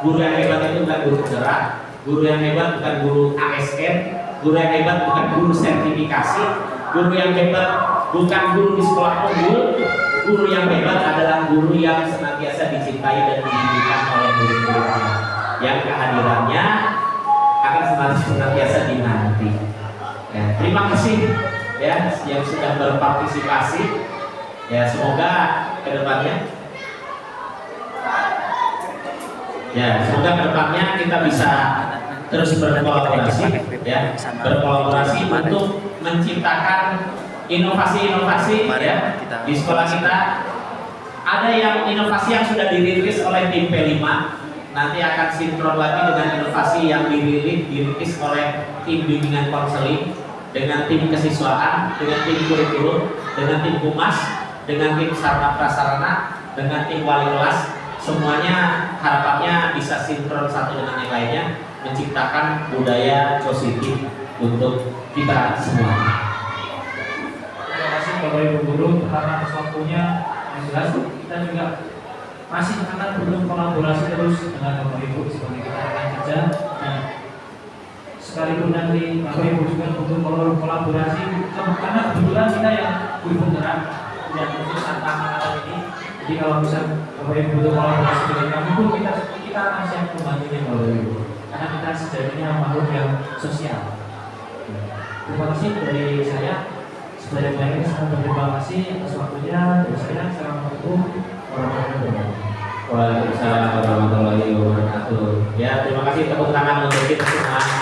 guru yang hebat itu bukan guru penggerak, guru yang hebat bukan guru ASN, guru yang hebat bukan guru sertifikasi, guru yang hebat bukan guru di sekolah unggul. Guru yang hebat adalah guru yang senantiasa dicintai dan dididikan oleh guru-gurunya, yang kehadirannya akan senantiasa dinanti. Ya, terima kasih ya yang sudah berpartisipasi. Ya, semoga kedepannya kita bisa terus berkolaborasi ya, untuk menciptakan inovasi-inovasi ya di sekolah kita. Ada yang inovasi yang sudah dirilis oleh tim P5, nanti akan sinkron lagi dengan inovasi yang dirilis oleh tim bimbingan konseling, dengan tim kesiswaan, dengan tim kurikulum, dengan tim humas, dengan tim sarana prasarana, dengan tim wali kelas. Semuanya harapannya bisa sinkron satu dengan yang lainnya, menciptakan budaya positif untuk kita semua. Terima kasih Bapak Ibu Guru, karena waktunya yang jelas kita juga masih akan berkolaborasi terus dengan Bapak Ibu sebagai rekan kerja. Dan sekali sekalipun nanti Bapak Ibu juga butuh kolaborasi, karena kebetulan kita yang berbenturan yang khusus tentang hal ini. Jadi kalau misal Bapak Ibu butuh kolaborasi dengan kami pun kita akan siap membantunya Bapak Ibu, karena kita sejatinya makhluk yang sosial. Terima kasih dari saya. Sebanyak-banyaknya sangat berterima kasih atas waktunya. Dari saya, assalamualaikum warahmatullahi wabarakatuh. Waalaikumsalam warahmatullahi wabarakatuh. Ya, terima kasih, tepuk tangan untuk kita semua.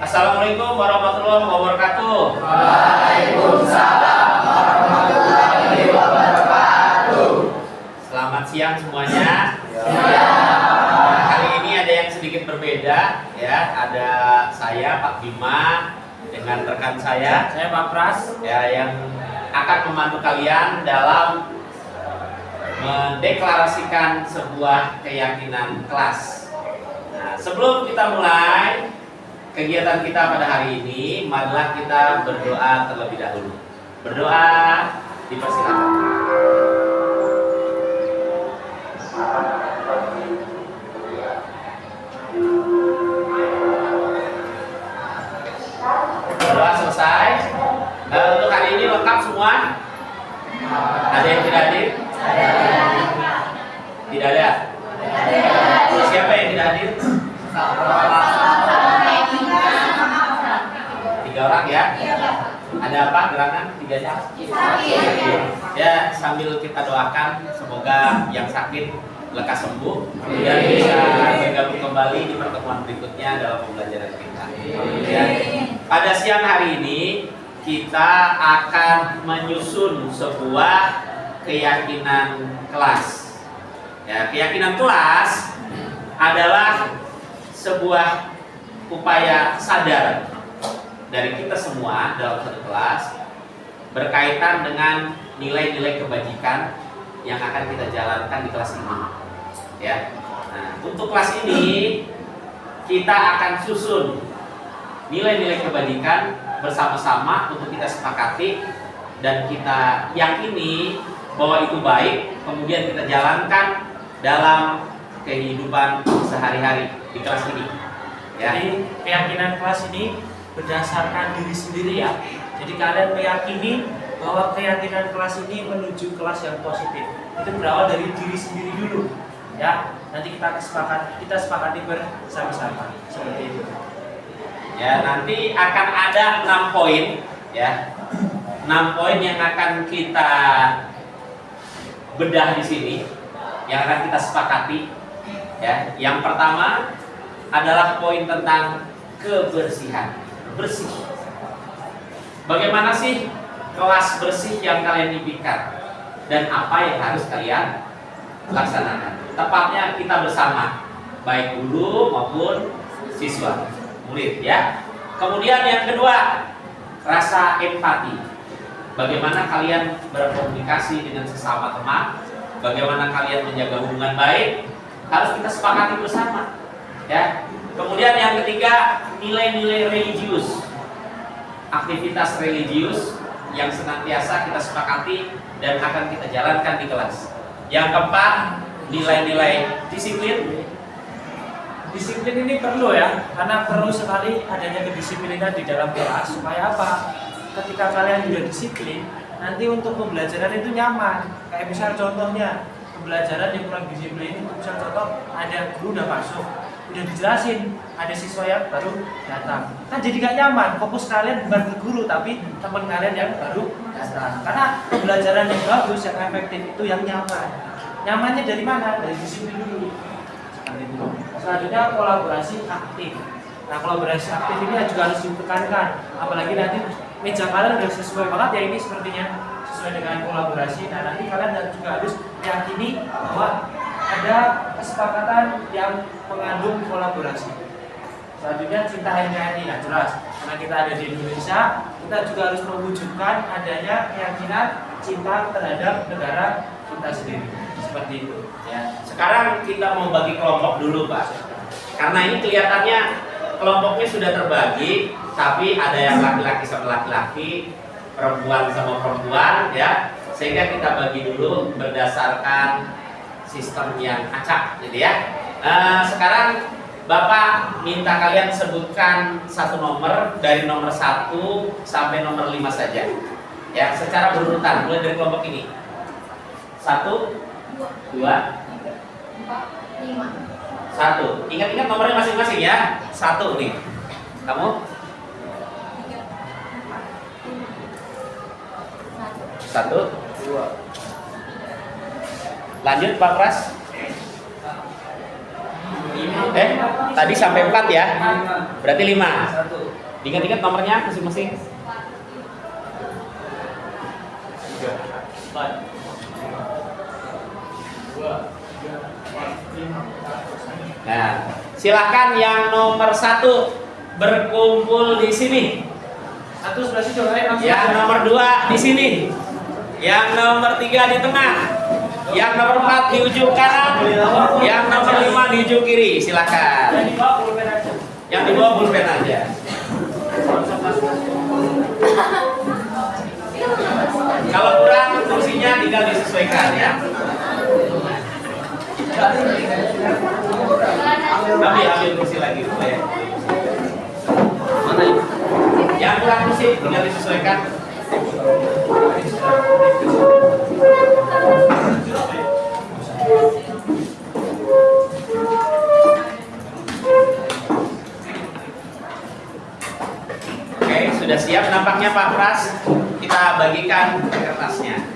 Assalamualaikum warahmatullahi wabarakatuh. Waalaikumsalam warahmatullahi wabarakatuh. Selamat siang semuanya. Kali ini ada yang sedikit berbeda, ya. Ada saya Pak Bima dengan rekan saya Pak Pras, ya, yang akan membantu kalian dalam mendeklarasikan sebuah keyakinan kelas. Nah, sebelum kita mulai kegiatan kita pada hari ini, marilah kita berdoa terlebih dahulu. Berdoa, dipersilakan. Berdoa selesai. Untuk hari ini lengkap semua? Ada yang tidak hadir? Tidak ada. Siapa yang tidak hadir? 3 orang ya? Ada apa gerangan 3 jam? Ya, sambil kita doakan semoga yang sakit lekas sembuh dan bisa bergabung kembali di pertemuan berikutnya dalam pembelajaran kita. Ya. Pada siang hari ini kita akan menyusun sebuah keyakinan kelas. Ya, keyakinan kelas adalah sebuah upaya sadar dari kita semua dalam satu kelas berkaitan dengan nilai-nilai kebajikan yang akan kita jalankan di kelas ini. Ya. Nah, untuk kelas ini kita akan susun nilai-nilai kebajikan bersama-sama untuk kita sepakati dan kita yakini bahwa itu baik, kemudian kita jalankan dalam kehidupan sehari-hari di kelas ini. Ya. Jadi keyakinan kelas ini berdasarkan diri sendiri ya. Jadi kalian meyakini bahwa keyakinan kelas ini menuju kelas yang positif. Itu berawal dari diri sendiri dulu, ya. Nanti kita sepakati bersama-sama seperti itu. Ya, nanti akan ada 6 poin, ya. 6 poin yang akan kita bedah di sini, yang akan kita sepakati. Ya, yang pertama adalah poin tentang kebersihan, bersih. Bagaimana sih kelas bersih yang kalian impikan dan apa yang harus kalian laksanakan? Tepatnya kita bersama, baik guru maupun siswa, murid ya. Kemudian yang kedua, rasa empati. Bagaimana kalian berkomunikasi dengan sesama teman? Bagaimana kalian menjaga hubungan baik? Harus kita sepakati bersama ya. Kemudian yang ketiga, nilai-nilai religius, aktivitas religius yang senantiasa kita sepakati dan akan kita jalankan di kelas. Yang keempat, nilai-nilai disiplin. Disiplin ini perlu ya, karena perlu sekali adanya kedisiplinan di dalam kelas. Supaya apa? Ketika kalian sudah disiplin, nanti untuk pembelajaran itu nyaman. Kayak misal contohnya pembelajaran yang kurang disiplin, misal contoh ada guru udah masuk, udah dijelasin, ada siswa yang baru datang, kan jadi gak nyaman. Fokus kalian bukan ke guru tapi teman kalian yang baru datang. Karena pembelajaran yang bagus, yang efektif itu yang nyaman. Nyamannya dari mana? Dari disiplin dulu. Selanjutnya kolaborasi aktif. Nah, kolaborasi aktif ini juga harus ditekankan, apalagi nanti meja kalian udah sesuai banget ya, ini sepertinya sesuai dengan kolaborasi. Nah, nanti kalian juga harus yakini bahwa ada kesepakatan yang mengandung kolaborasi. Selanjutnya cinta NKRI. Nah, jelas karena kita ada di Indonesia, kita juga harus mewujudkan adanya keyakinan cinta terhadap negara kita sendiri. Seperti itu ya. Sekarang kita mau bagi kelompok dulu Pak, karena ini kelihatannya kelompoknya sudah terbagi, tapi ada yang laki-laki sama laki-laki, perempuan sama perempuan ya, sehingga kita bagi dulu berdasarkan sistem yang acak gitu ya. Sekarang Bapak minta kalian sebutkan satu nomor dari nomor 1 sampai nomor 5 saja ya, secara berurutan mulai dari kelompok ini. 1, 2, 3, 4, 5. 1. Ingat-ingat nomornya masing-masing ya. 1 nih. Kamu? 1, 2. Lanjut Pak Pras. Tadi sampai 4 ya. Berarti 5. Ingat-ingat nomornya masing-masing. 3, 4. Nah, silakan yang nomor 1 berkumpul di sini. 1 sebelah situ, Yang nomor 2 di sini. Yang nomor 3 di tengah. Yang nomor 4 di ujung kanan. Yang nomor 5 di ujung kiri. Silakan. Yang di bawah pulpen aja. Yang di bawah pulpen aja. Kalau kurang kursinya tinggal disesuaikan ya. Kami ambil kursi lagi boleh. Mana ini? Yang kurang kursi tinggal disesuaikan. Oke, sudah siap nampaknya Pak Pras. Kita bagikan kertasnya.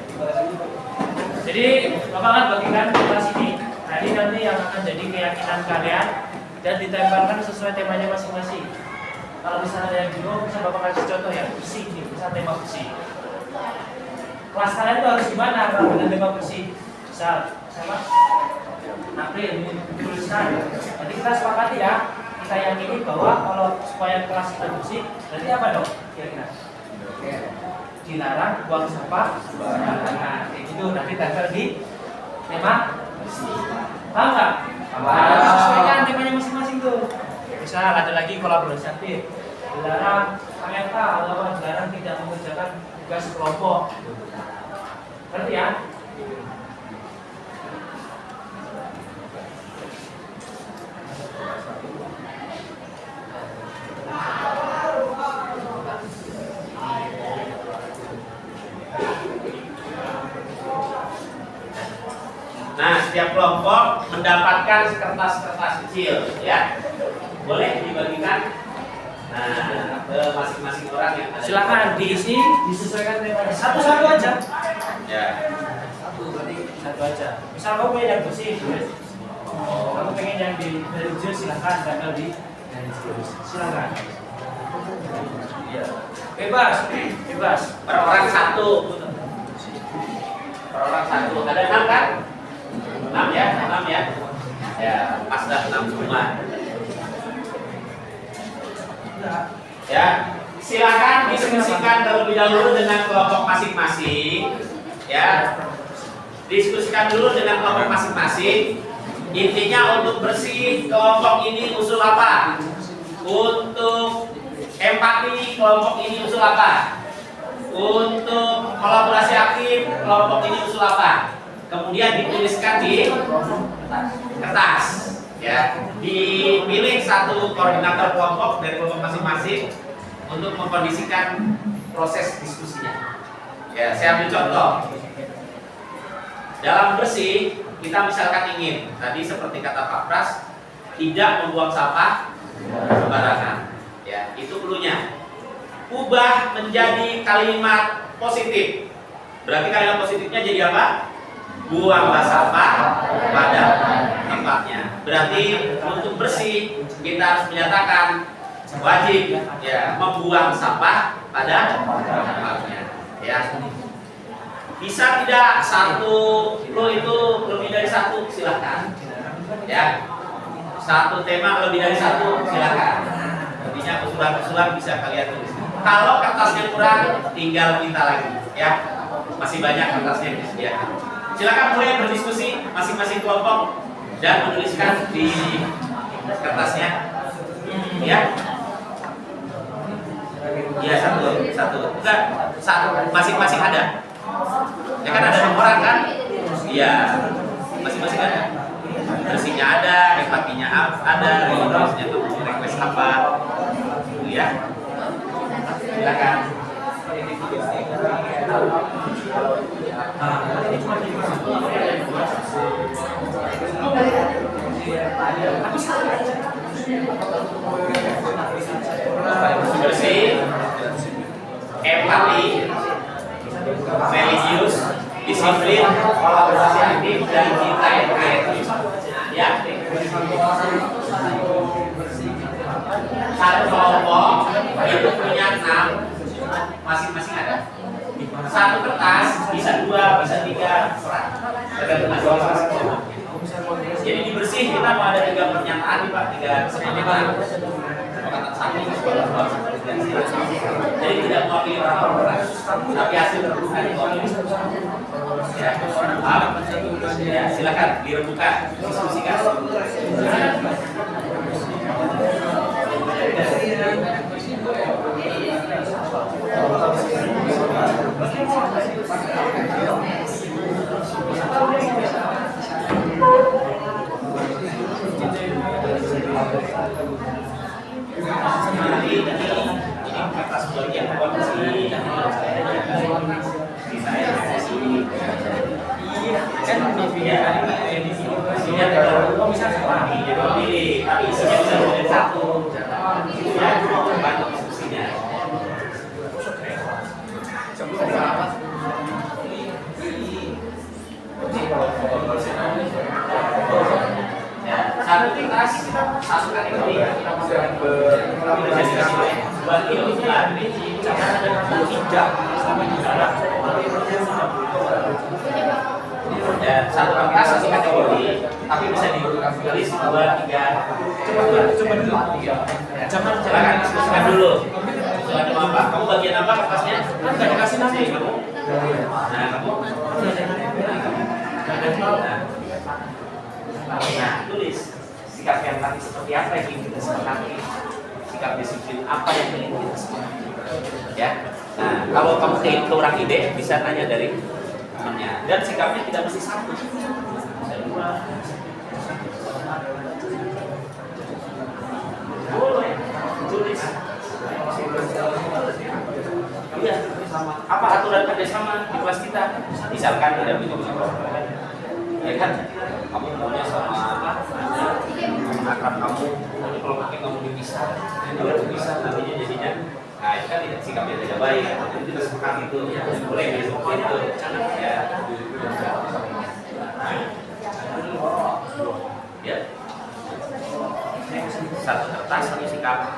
Jadi Bapak akan bagikan kertas ini. Nah, ini nanti yang akan jadi keyakinan kalian dan ditempelkan sesuai temanya masing-masing. Kalau misalnya ada yang bingung, bisa Bapak kasih contoh ya, bersih nih, misal tema bersih. Kelas kalian itu harus gimana kalau dengan tema bersih? Misal, sama April ini tuliskan. Nanti kita sepakati ya, kita yakini bahwa kalau supaya kelas kita bersih, berarti apa dong? Kira-kira? Dilarang buang sampah sembarangan. Kayak gitu, nanti tempel di tema bersih. Paham nggak? Paham. Sesuaikan temanya masing-masing tuh. Misal ada lagi kolaborasi aktif. Dilarang AMK atau apa? Dilarang tidak mengerjakan tugas kelompok. Ngerti ya? Nah, setiap kelompok mendapatkan kertas-kertas kecil, ya. Boleh dibagikan. Nah, ke masing-masing orang yang ada. Silakan diisi, disesuaikan temanya. Satu-satu aja. Ya. Satu aja. Misal kamu punya yang bersih, kamu pengen dari jus silakan, gagal di dari jus silakan. Bebas. Per orang satu. Per orang satu. Ada 6 kan? 6 ya? 6 ya? Ya, pas dah 6 semua. Ya, silakan diskusikan terlebih dahulu dengan kelompok masing-masing. Ya, diskusikan dulu dengan kelompok masing-masing. Intinya untuk bersih kelompok ini usul apa? Untuk empati kelompok ini usul apa? Untuk kolaborasi aktif kelompok ini usul apa? Kemudian dituliskan di kertas. Ya, dipilih satu koordinator kelompok dari kelompok masing-masing untuk mengkondisikan proses diskusinya. Ya, saya ambil contoh. Dalam bersih, kita misalkan ingin, tadi seperti kata Pak Pras, tidak membuang sampah sembarangan. Ya, itu dulunya. Ubah menjadi kalimat positif. Berarti kalimat positifnya jadi apa? Buanglah sampah pada tempatnya. Berarti untuk bersih kita harus menyatakan wajib ya membuang sampah pada tempatnya. Ya. Bisa tidak satu lo itu lebih dari satu silakan. Ya. Satu tema lebih dari satu silakan. Artinya usulan-usulan bisa kalian tulis. Kalau kertasnya kurang tinggal minta lagi ya. Masih banyak kertasnya yang disediakan. Silakan mulai berdiskusi masing-masing kelompok dan menuliskan di kertasnya. Ya. Ya satu. Enggak, satu masing-masing ada. Ya kan ada nomoran kan? Iya. Masing-masing ada. Bersihnya ada, empatinya ada, requestnya request apa. Ya. Silakan. Bersih, empati, religius, disiplin, kolaborasi aktif, dan cinta yang kreatif. Ya. Satu kelompok itu punya 6, masing-masing ada. Satu kertas bisa 2, bisa 3, tergantung masing-masing kelompok. Jadi di bersih kita mau ada 3 pernyataan nih Pak, 3 kesepakatan. Kesepakatan satu, jadi tidak mewakili orang orang, tapi hasil terbuka itu. Ya, ya, silakan dirembukan, diskusikan. Ini kertas bagian kondisi saya isinya kalau bisa pilih, tapi isinya bisa dari satu. Ya, bantu diskusinya. Ya, satu kertas, satu kategori. Bagi usulan tidak sama juga. Dan satu kertas satu kategori, tapi bisa ditulis 2, 3. Coba dulu. Jangan silakan diskusikan dulu. Usulannya apa? Kamu bagian apa kertasnya? Enggak dikasih nanti kamu. Nah, kamu. Nah, tulis sikap yang tadi seperti apa yang ingin kita sepakati. Sikap disiplin apa yang ingin kita sepakati. Ya. Nah, kalau kamu kurang ide bisa tanya dari temannya. Dan sikapnya tidak mesti satu. Bisa 2. Boleh tulis. Iya, apa aturan kerjasama di kelas kita? Misalkan tidak begitu, ya kan? Kamu maunya sama akrab kamu, kalau pakai kamu dipisah, kalau dipisah nantinya jadinya, nah itu kan tidak sikapnya tidak baik. Nanti kita sepakati itu, boleh seperti itu, ya. Ya. satu kertas, satu sikap.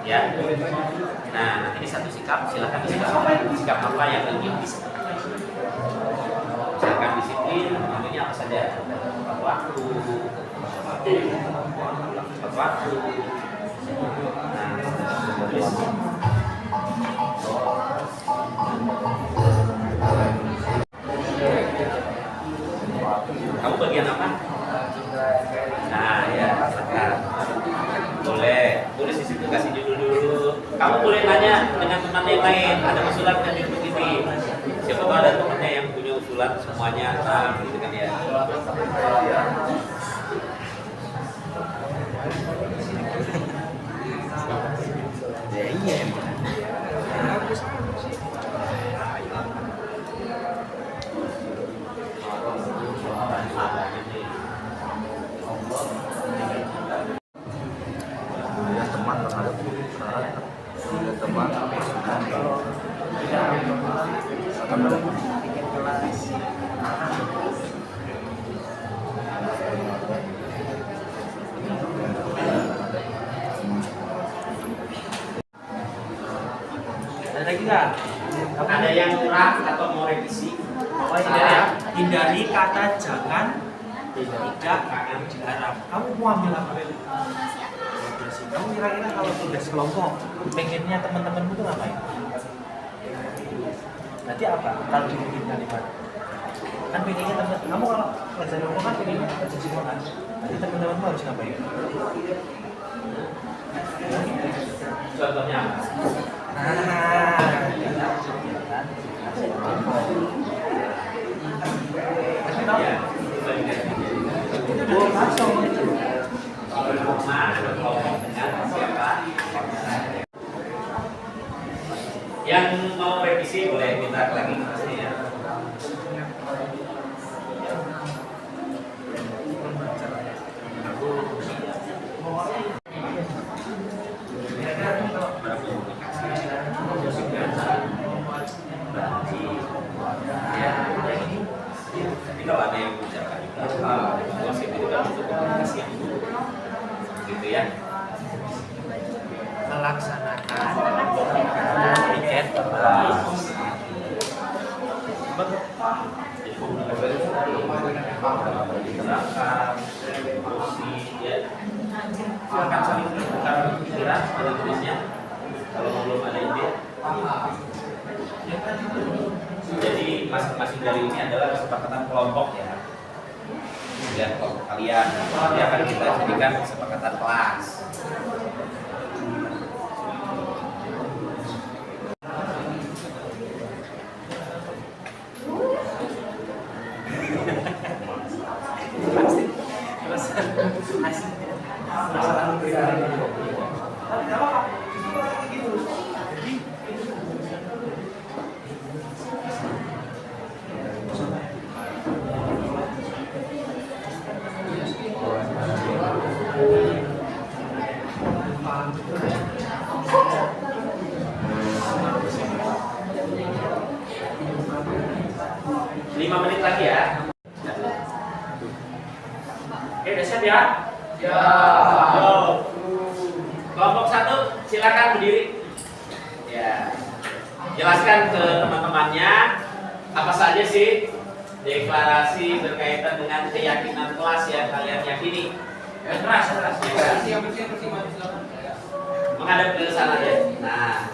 Ya. Nah, nanti di satu sikap silakan sikap apa yang ingin bisa. Misalkan disiplin, tentunya apa saja? Tepat waktu. Nah, tulis. Kamu bagian apa? Nah, ya, silakan. Boleh, tulis di situ, kasih judul dulu. Kamu boleh nanya dengan teman yang lain, ada usulan kan di TV. Siapa tahu ada temannya yang punya usulan semuanya, gitu kan ya. Ada lagi nggak? Ada yang kurang atau mau revisi? Hindari kata jangan, tidak akan dilarang. Kamu mau ambil apa? Kamu kira-kira kalau tugas kelompok, pengennya teman-temanmu tuh ngapain? Nanti apa? Kalau dibikin kalimat, kan pengennya teman kamu kalau pelajaran kelompok kan pengennya kerja semua kan? Nanti teman-temanmu harus ngapain? Contohnya apa? Yang mau revisi boleh minta lagi ya. Tapi kalau ada yang bicara juga, gosip itu kan untuk komunikasi yang gitu ya. Melaksanakan tiket Silakan saling bertukar pikiran pada tulisnya. Kalau belum ada ide, jadi masing-masing dari ini adalah kesepakatan kelompok ya. Dan kelompok kalian nanti akan kita jadikan kesepakatan kelas. Menit lagi ya. Oke, udah siap ya? Ya. Kelompok 1 silakan berdiri. Ya. Jelaskan ke teman-temannya apa saja sih deklarasi berkaitan dengan keyakinan kelas yang kalian yakini. Keras. Menghadap ke sana ya. Nah,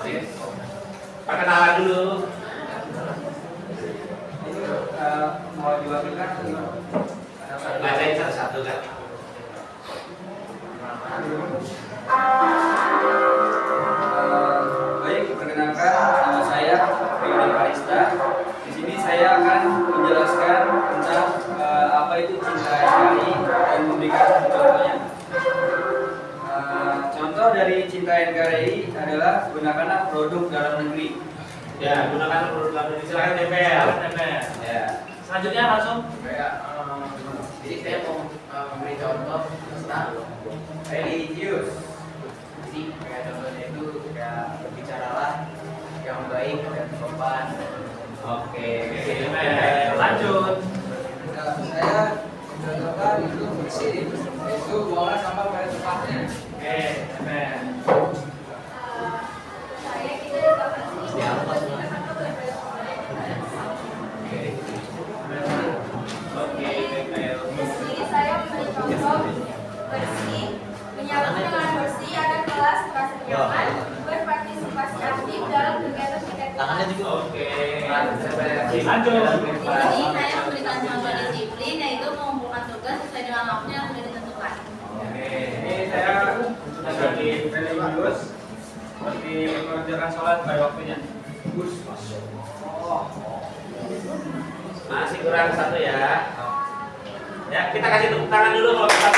perkenalan dulu. Mau diwakilkan Bacain satu-satu kan. Baik, perkenalkan nama saya Rian Arista. Di sini saya akan menjelaskan tentang apa itu cinta NKRI dan memberikan contohnya. Contoh dari cinta NKRI adalah gunakanlah produk dalam negeri. Ya, gunakan produk dalam negeri. Silakan tempel. Ya. selanjutnya langsung. Jadi saya mau memberi contoh tentang religius. Jadi kayak contohnya itu ya berbicaralah yang baik dan sopan. Oke. Lanjut. Saya contohkan itu bersih, itu buanglah sampah pada tempatnya. Oke. kelompok, bersih, menyambut dengan bersih agar kelas merasa nyaman, berpartisipasi aktif dalam kegiatan-kegiatan kelas. Oke. Lanjut. Jadi saya memberikan contoh disiplin, yaitu mengumpulkan tugas sesuai dengan waktu yang sudah ditentukan. Oke, ini saya lagi religius seperti mengerjakan sholat pada waktunya. Masih kurang satu ya. Ya, kita kasih tepuk tangan dulu kalau kita.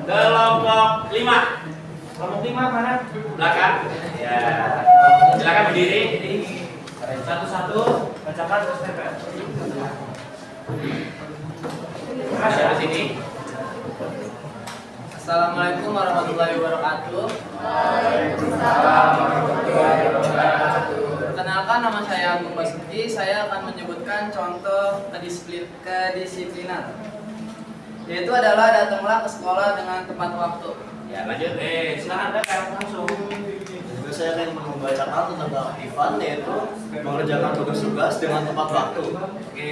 Kelompok 5. Kelompok 5 mana? Belakang. Ya. Silakan berdiri. Satu-satu bacakan terus tempel. Masuk di sini. Assalamualaikum warahmatullahi wabarakatuh. Waalaikumsalam warahmatullahi wabarakatuh. Perkenalkan, nama saya Agung Basuki. Saya akan menyebutkan contoh kedisiplinan, yaitu adalah datanglah ke sekolah dengan tepat waktu. Ya, lanjut. Silakan Bel, langsung. Juga saya akan membacakan tentang keaktifan, yaitu mengerjakan tugas-tugas dengan tepat waktu. Oke.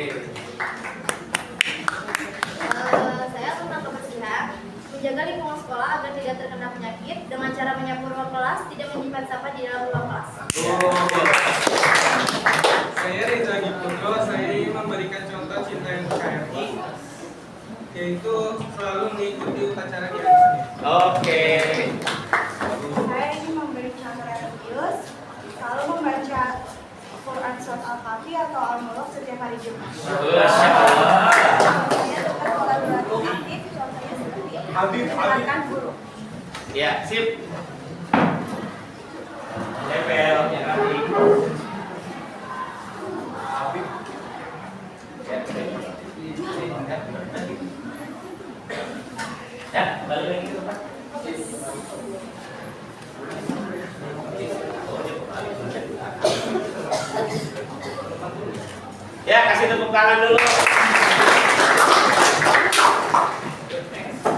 Saya tentang kebersihan, menjaga lingkungan sekolah agar tidak terkena penyakit dengan cara menyapu ruang kelas, tidak menyimpan sampah di dalam ruang kelas. Saya Reza Giputro, saya ingin memberikan contoh cinta NKRI, yaitu selalu mengikuti upacara di hari Senin. Oke. Saya ingin memberi contoh religius, selalu membaca Quran Surat Al-Kahfi atau Al-Mulk setiap hari Jumat. Masya Allah. Saya tetap kolaboratif aktif, contohnya seperti mendengarkan guru. Ya, sip. Tempel yang tadi. Ya, balik lagi ke Pak. Ya, kasih tepuk tangan dulu.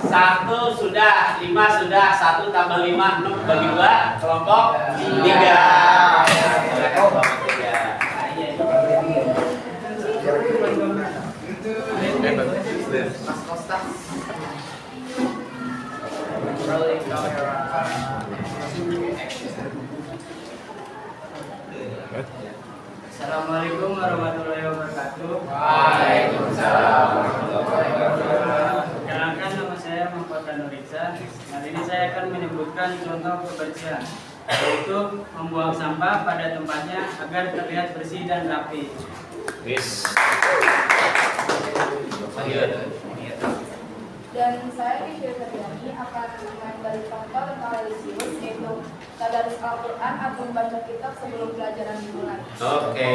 1 sudah, 5 sudah, 1 tambah 5, 6 bagi 2, kelompok 3. Kelompok 3. Assalamualaikum warahmatullahi wabarakatuh. Waalaikumsalam warahmatullahi wabarakatuh. Perkenalkan, nama saya Muhammad Nurisa. Kali ini saya akan menyebutkan contoh kebersihan, yaitu membuang sampah pada tempatnya agar terlihat bersih dan rapi. Wis. Lanjut. Dan saya Rizky Febriani akan memberi contoh tentang religius, yaitu tadarus Al-Quran atau membaca kitab sebelum pelajaran dimulai. Oke.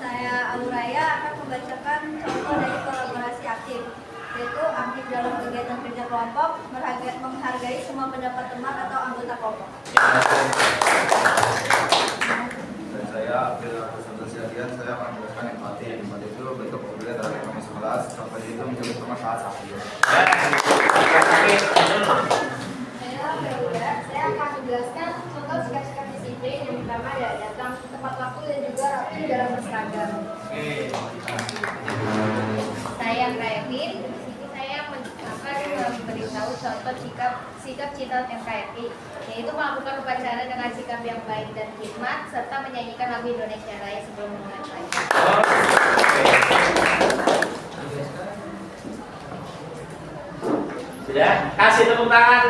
Saya Auraya akan membacakan contoh dari kolaborasi aktif, yaitu aktif dalam kegiatan kerja kelompok, menghargai semua pendapat teman atau anggota kelompok. Dan saya Abdul Hasan Siadian, saya akan menjelaskan empati. Empati itu bentuk pembelajaran dari kami 11. Contohnya itu menjadi bermanfaat sakit. Saya Feuda, saya akan menjelaskan contoh sikap-sikap disiplin yang pertama ya datang tepat waktu dan juga rapi dalam berseragam. Saya Kevin, di sini saya akan memberitahu contoh sikap cinta NKRI, yaitu melakukan upacara dengan sikap yang baik dan khidmat serta menyanyikan lagu Indonesia Raya sebelum memulai pelajaran. Sudah, kasih tepuk tangan.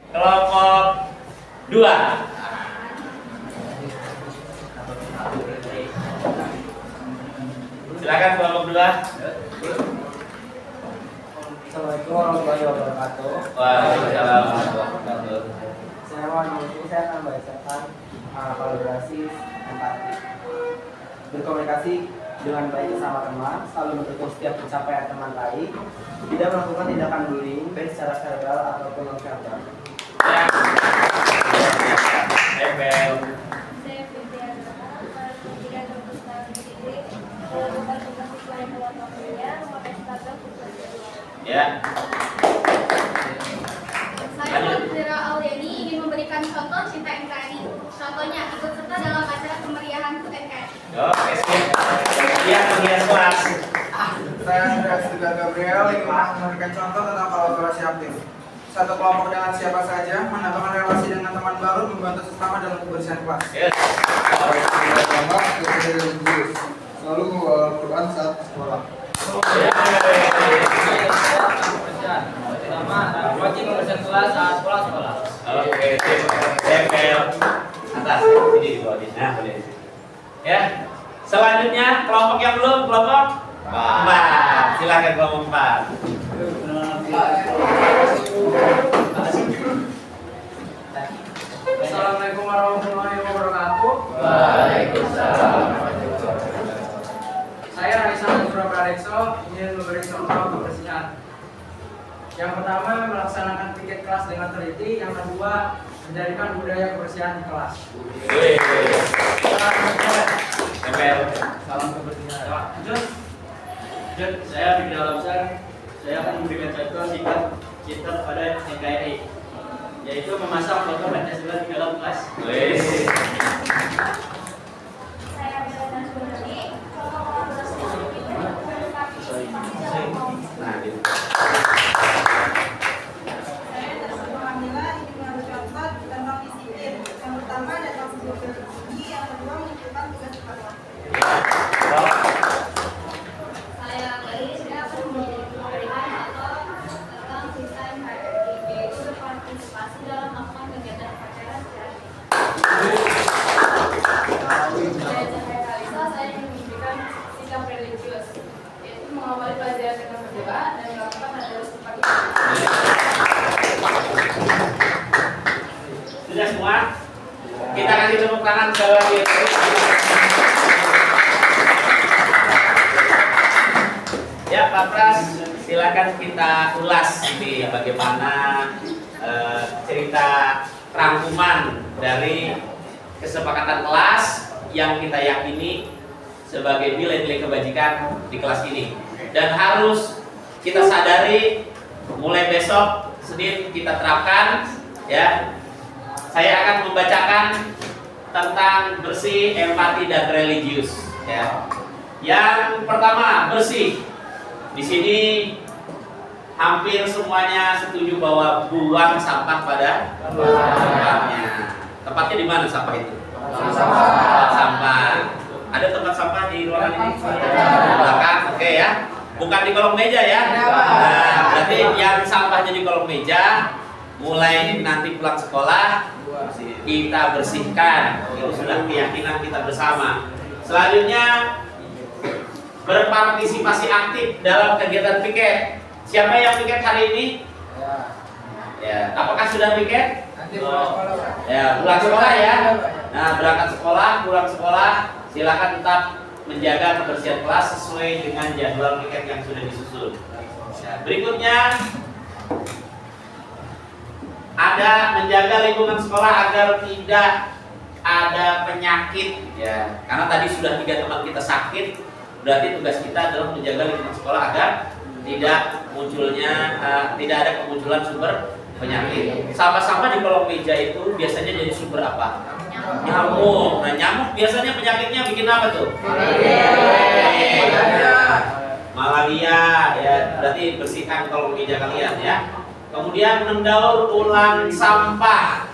Kelompok 2. Silakan kelompok 2. Assalamualaikum warahmatullahi wabarakatuh. Waalaikumsalam warahmatullahi wabarakatuh. Saya Muhammad Nursi, saya akan membacakan kolaborasi empati. Berkomunikasi dengan baik sama teman, selalu mendukung setiap pencapaian teman lain, tidak melakukan tindakan bullying baik secara verbal ataupun non verbal. Tempel. Saya Fitria tidak terpusat disiplin, melakukan tugas sesuai dengan waktunya, memakai seragam sesuai jadwal. Ya. Saya Fitria Auliani ingin memberikan contoh cinta NKRI, Contohnya ikut serta dalam acara kemeriahan UNKRI. Oke, sip. Iya, kemudian kelas. Saya Andreas Duga Gabriel ingin memberikan contoh tentang kolaborasi aktif. Satu kelompok dengan siapa saja, menambahkan relasi dengan teman baru, membantu sesama dalam kebersihan kelas. Yes. Pertama, religius. Selalu membawa Al-Quran saat sekolah. Wajib kebersihan kelas saat sekolah. Oke, tempel atas sini di bawah sini. Nah, boleh di sini. Ya. Selanjutnya kelompok yang belum, kelompok 4. Silakan kelompok 4. Assalamualaikum warahmatullahi wabarakatuh. Waalaikumsalam. Saya Raisa Nusra Prarekso ingin memberi contoh kebersihan. Yang pertama, melaksanakan piket kelas dengan teliti. Yang kedua, menjadikan budaya kebersihan di kelas. Salam kebersihan. Lanjut, saya Bidal Alamsar. Saya akan memberikan contoh sikap kita pada NKRI, yaitu memasang foto Pancasila di dalam kelas. Saya Bella Nasrulani, contoh kolaborasi Nah, gitu. Saya Tasya Muhamila ingin mengambil contoh tentang disiplin. Yang pertama datang sebelum tinggi, yang kedua menunjukkan tugas tepat waktu. Saya Galis, saya akan memberikan contoh tentang kita NKRI, yaitu berpartisipasi dalam melakukan kegiatan upacara secara Saya Cahaya Kalisa, saya ingin memberikan sikap religius, yaitu mengawali pelajaran dengan berdoa dan melakukan tadarus tepat waktu. Sudah semua? Kita kasih tepuk tangan sekali lagi. Ya, Pak Pras, silakan kita ulas ini bagaimana cerita rangkuman dari kesepakatan kelas yang kita yakini sebagai nilai-nilai kebajikan di kelas ini. Dan harus kita sadari mulai besok Senin kita terapkan, ya. Saya akan membacakan tentang bersih, empati, dan religius, ya. Yang pertama, bersih. Di sini hampir semuanya setuju bahwa buang sampah pada tempatnya. Tempatnya di mana sampah itu? Tempat sampah. Ada tempat sampah di ruangan ini? Di belakang, oke ya. Bukan di kolong meja ya. Nah, berarti yang sampahnya di kolong meja, mulai nanti pulang sekolah kita bersihkan. Itu sudah keyakinan kita bersama. Selanjutnya, berpartisipasi aktif dalam kegiatan piket. Siapa yang piket hari ini? Ya, apakah sudah piket? Ya, pulang sekolah ya. Nah, berangkat sekolah, pulang sekolah, silakan tetap menjaga kebersihan kelas sesuai dengan jadwal piket yang sudah disusun. Ya, berikutnya ada menjaga lingkungan sekolah agar tidak ada penyakit, ya. Karena tadi sudah 3 teman kita sakit, berarti tugas kita adalah menjaga lingkungan sekolah agar tidak munculnya tidak ada kemunculan sumber penyakit. Sampah-sampah di kolong meja itu biasanya jadi sumber apa? Nyamuk. Nah, nyamuk biasanya penyakitnya bikin apa tuh? Malaria, ya. Berarti bersihkan kolong meja kalian ya. Kemudian mendaur ulang sampah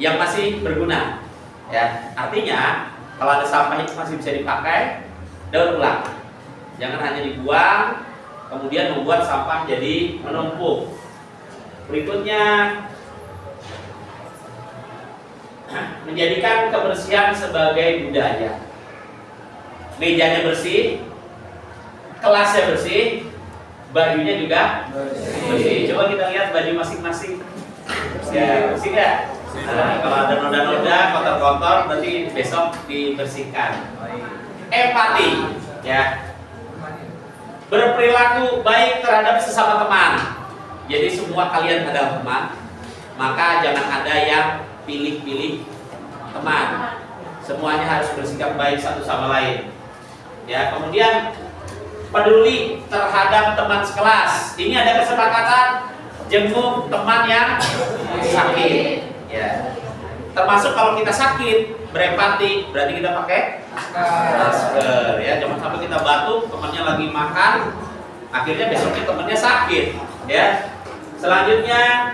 yang masih berguna. Ya, artinya kalau ada sampah itu masih bisa dipakai, daur ulang. Jangan hanya dibuang, kemudian membuat sampah jadi menumpuk. Berikutnya, menjadikan kebersihan sebagai budaya. Mejanya bersih, kelasnya bersih, bajunya juga bersih. Coba kita lihat baju masing-masing. Ya, bersih nggak? Nah, kalau ada noda-noda, kotor-kotor, berarti besok dibersihkan. Empati, ya. Berperilaku baik terhadap sesama teman. Jadi semua kalian adalah teman, maka jangan ada yang pilih-pilih teman. Semuanya harus bersikap baik satu sama lain. Ya, kemudian peduli terhadap teman sekelas. Ini ada kesepakatan jenguk teman yang sakit. Ya. Termasuk kalau kita sakit, berempati, berarti kita pakai masker ya. Jangan sampai kita batuk, temannya lagi makan, akhirnya besoknya temannya sakit ya. Selanjutnya,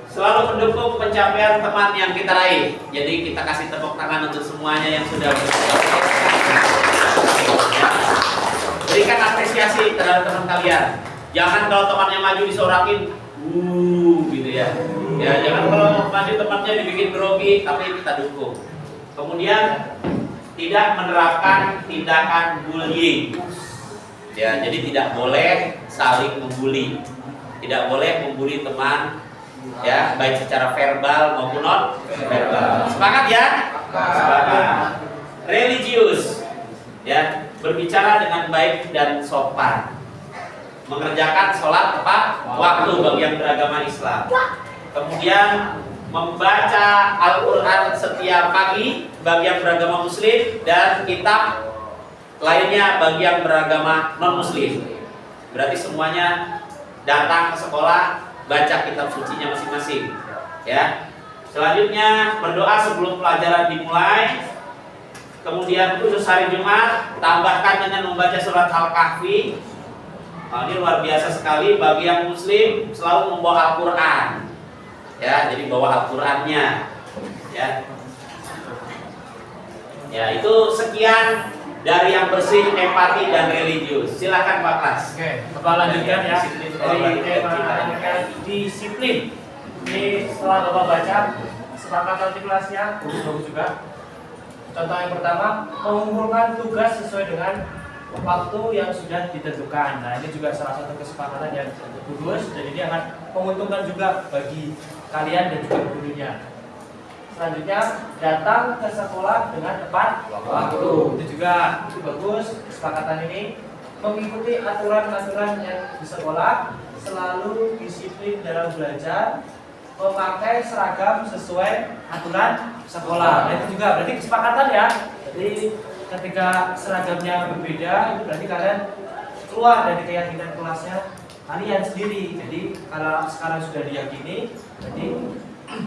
selalu mendukung pencapaian teman yang kita raih. Jadi kita kasih tepuk tangan untuk semuanya yang sudah berusaha. Ya. Berikan apresiasi terhadap teman kalian. Jangan kalau temannya maju disorakin, gitu ya. Ya, jangan kalau maju temannya dibikin grogi, tapi kita dukung. Kemudian tidak menerapkan tindakan bullying. Ya, jadi tidak boleh saling membuli. Tidak boleh membuli teman, ya, baik secara verbal maupun non verbal. Sepakat ya? Sepakat. Religius, ya, berbicara dengan baik dan sopan. Mengerjakan sholat tepat waktu bagi yang beragama Islam. Kemudian membaca Al-Quran setiap pagi bagi yang beragama Muslim dan kitab lainnya bagi yang beragama non-Muslim. Berarti semuanya datang ke sekolah baca kitab sucinya masing-masing. Ya. Selanjutnya berdoa sebelum pelajaran dimulai. Kemudian khusus hari Jumat tambahkan dengan membaca surat Al-Kahfi. Nah, ini luar biasa sekali bagi yang Muslim selalu membawa Al-Quran. Ya, jadi bawa Al-Qurannya. Ya. Ya, itu sekian dari yang bersih, empati dan religius. Silakan Pak Klas. Oke, Bapak lanjutkan ya. Dari tema disiplin. Ini setelah Bapak baca sepakat artikulasinya bagus juga. Contoh yang pertama, mengumpulkan tugas sesuai dengan waktu yang sudah ditentukan. Nah, ini juga salah satu kesepakatan yang bagus dan ini akan menguntungkan juga bagi kalian dan juga gurunya. Selanjutnya, datang ke sekolah dengan tepat waktu. Itu juga bagus kesepakatan ini. Mengikuti aturan-aturan yang di sekolah, selalu disiplin dalam belajar, memakai seragam sesuai aturan sekolah. Nah, itu juga berarti kesepakatan ya. Jadi ketika seragamnya berbeda, itu berarti kalian keluar dari keyakinan kelasnya kalian sendiri. Jadi kalau sekarang sudah diyakini, jadi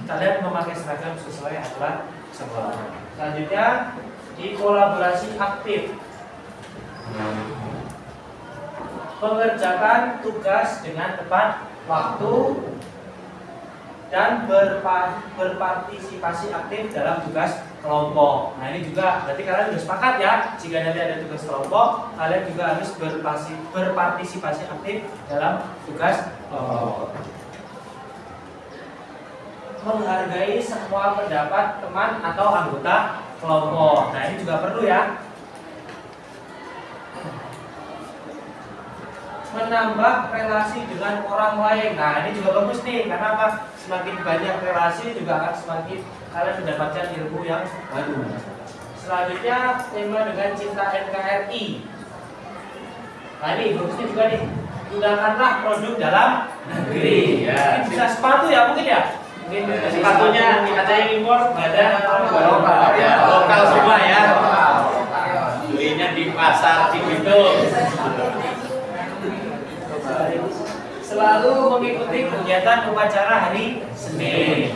kalian memakai seragam sesuai aturan sekolah. Selanjutnya, di kolaborasi aktif. Mengerjakan tugas dengan tepat waktu dan berpartisipasi aktif dalam tugas kelompok. Nah, ini juga berarti kalian sudah sepakat ya. Jika nanti ada tugas kelompok, kalian juga harus berpartisipasi aktif dalam tugas kelompok. Menghargai semua pendapat teman atau anggota kelompok. Nah, ini juga perlu ya. Menambah relasi dengan orang lain. Nah, ini juga bagus nih, karena apa? Semakin banyak relasi juga akan semakin kalian mendapatkan ilmu yang baru. Selanjutnya, tema dengan cinta NKRI. Nah, ini bagusnya juga nih. Gunakanlah produk dalam negeri. Ya. Ini bisa sepatu ya mungkin ya? Mungkin sepatunya ada yang impor, ada lokal. Ya, lokal semua ya. Belinya di pasar Cibitung. Selalu mengikuti kegiatan upacara hari Senin.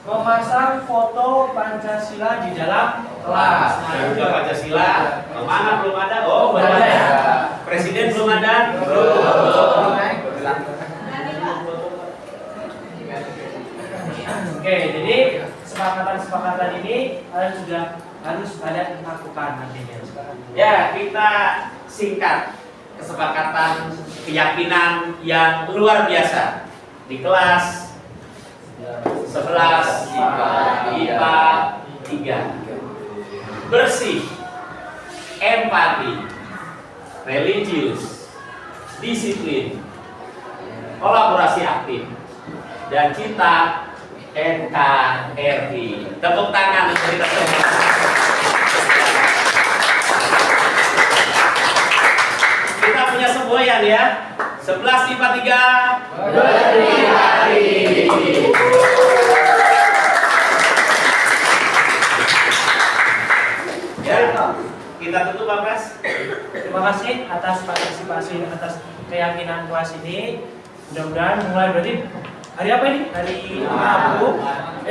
Memasang foto Pancasila di dalam kelas. Nah, juga Pancasila. Mana belum ada? Oh, belum ada ya. Presiden belum ada? Belum. Oke, jadi kesepakatan ini kalian sudah harus kalian lakukan nantinya. Ya, kita singkat kesepakatan keyakinan yang luar biasa di kelas 11 IPA 3. Bersih, empati, religius, disiplin, kolaborasi aktif, dan cinta NKRI. Tepuk tangan untuk kita semua. Kita punya semboyan ya. 11 IPA 3 berdikari. Ya, kita tutup Pak Pres. Terima kasih atas partisipasi, atas keyakinan kelas ini. Mudah-mudahan mulai berarti hari apa ini? Hari Rabu,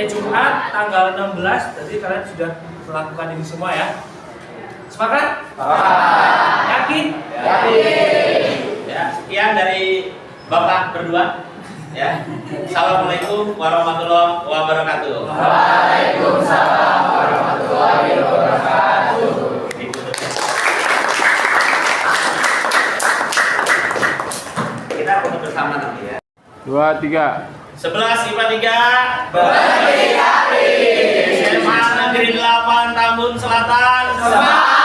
Jumat tanggal 16. Berarti kalian sudah melakukan ini semua ya. Sepakat? Yakin? Ya, sekian dari Bapak berdua. Ya. Assalamualaikum warahmatullahi wabarakatuh. Waalaikumsalam warahmatullahi wabarakatuh. Kita foto bersama nanti ya. 2, 3. 11 IPA 3 Berdikari. SMA Negeri 8 Tambun Selatan. Semangat.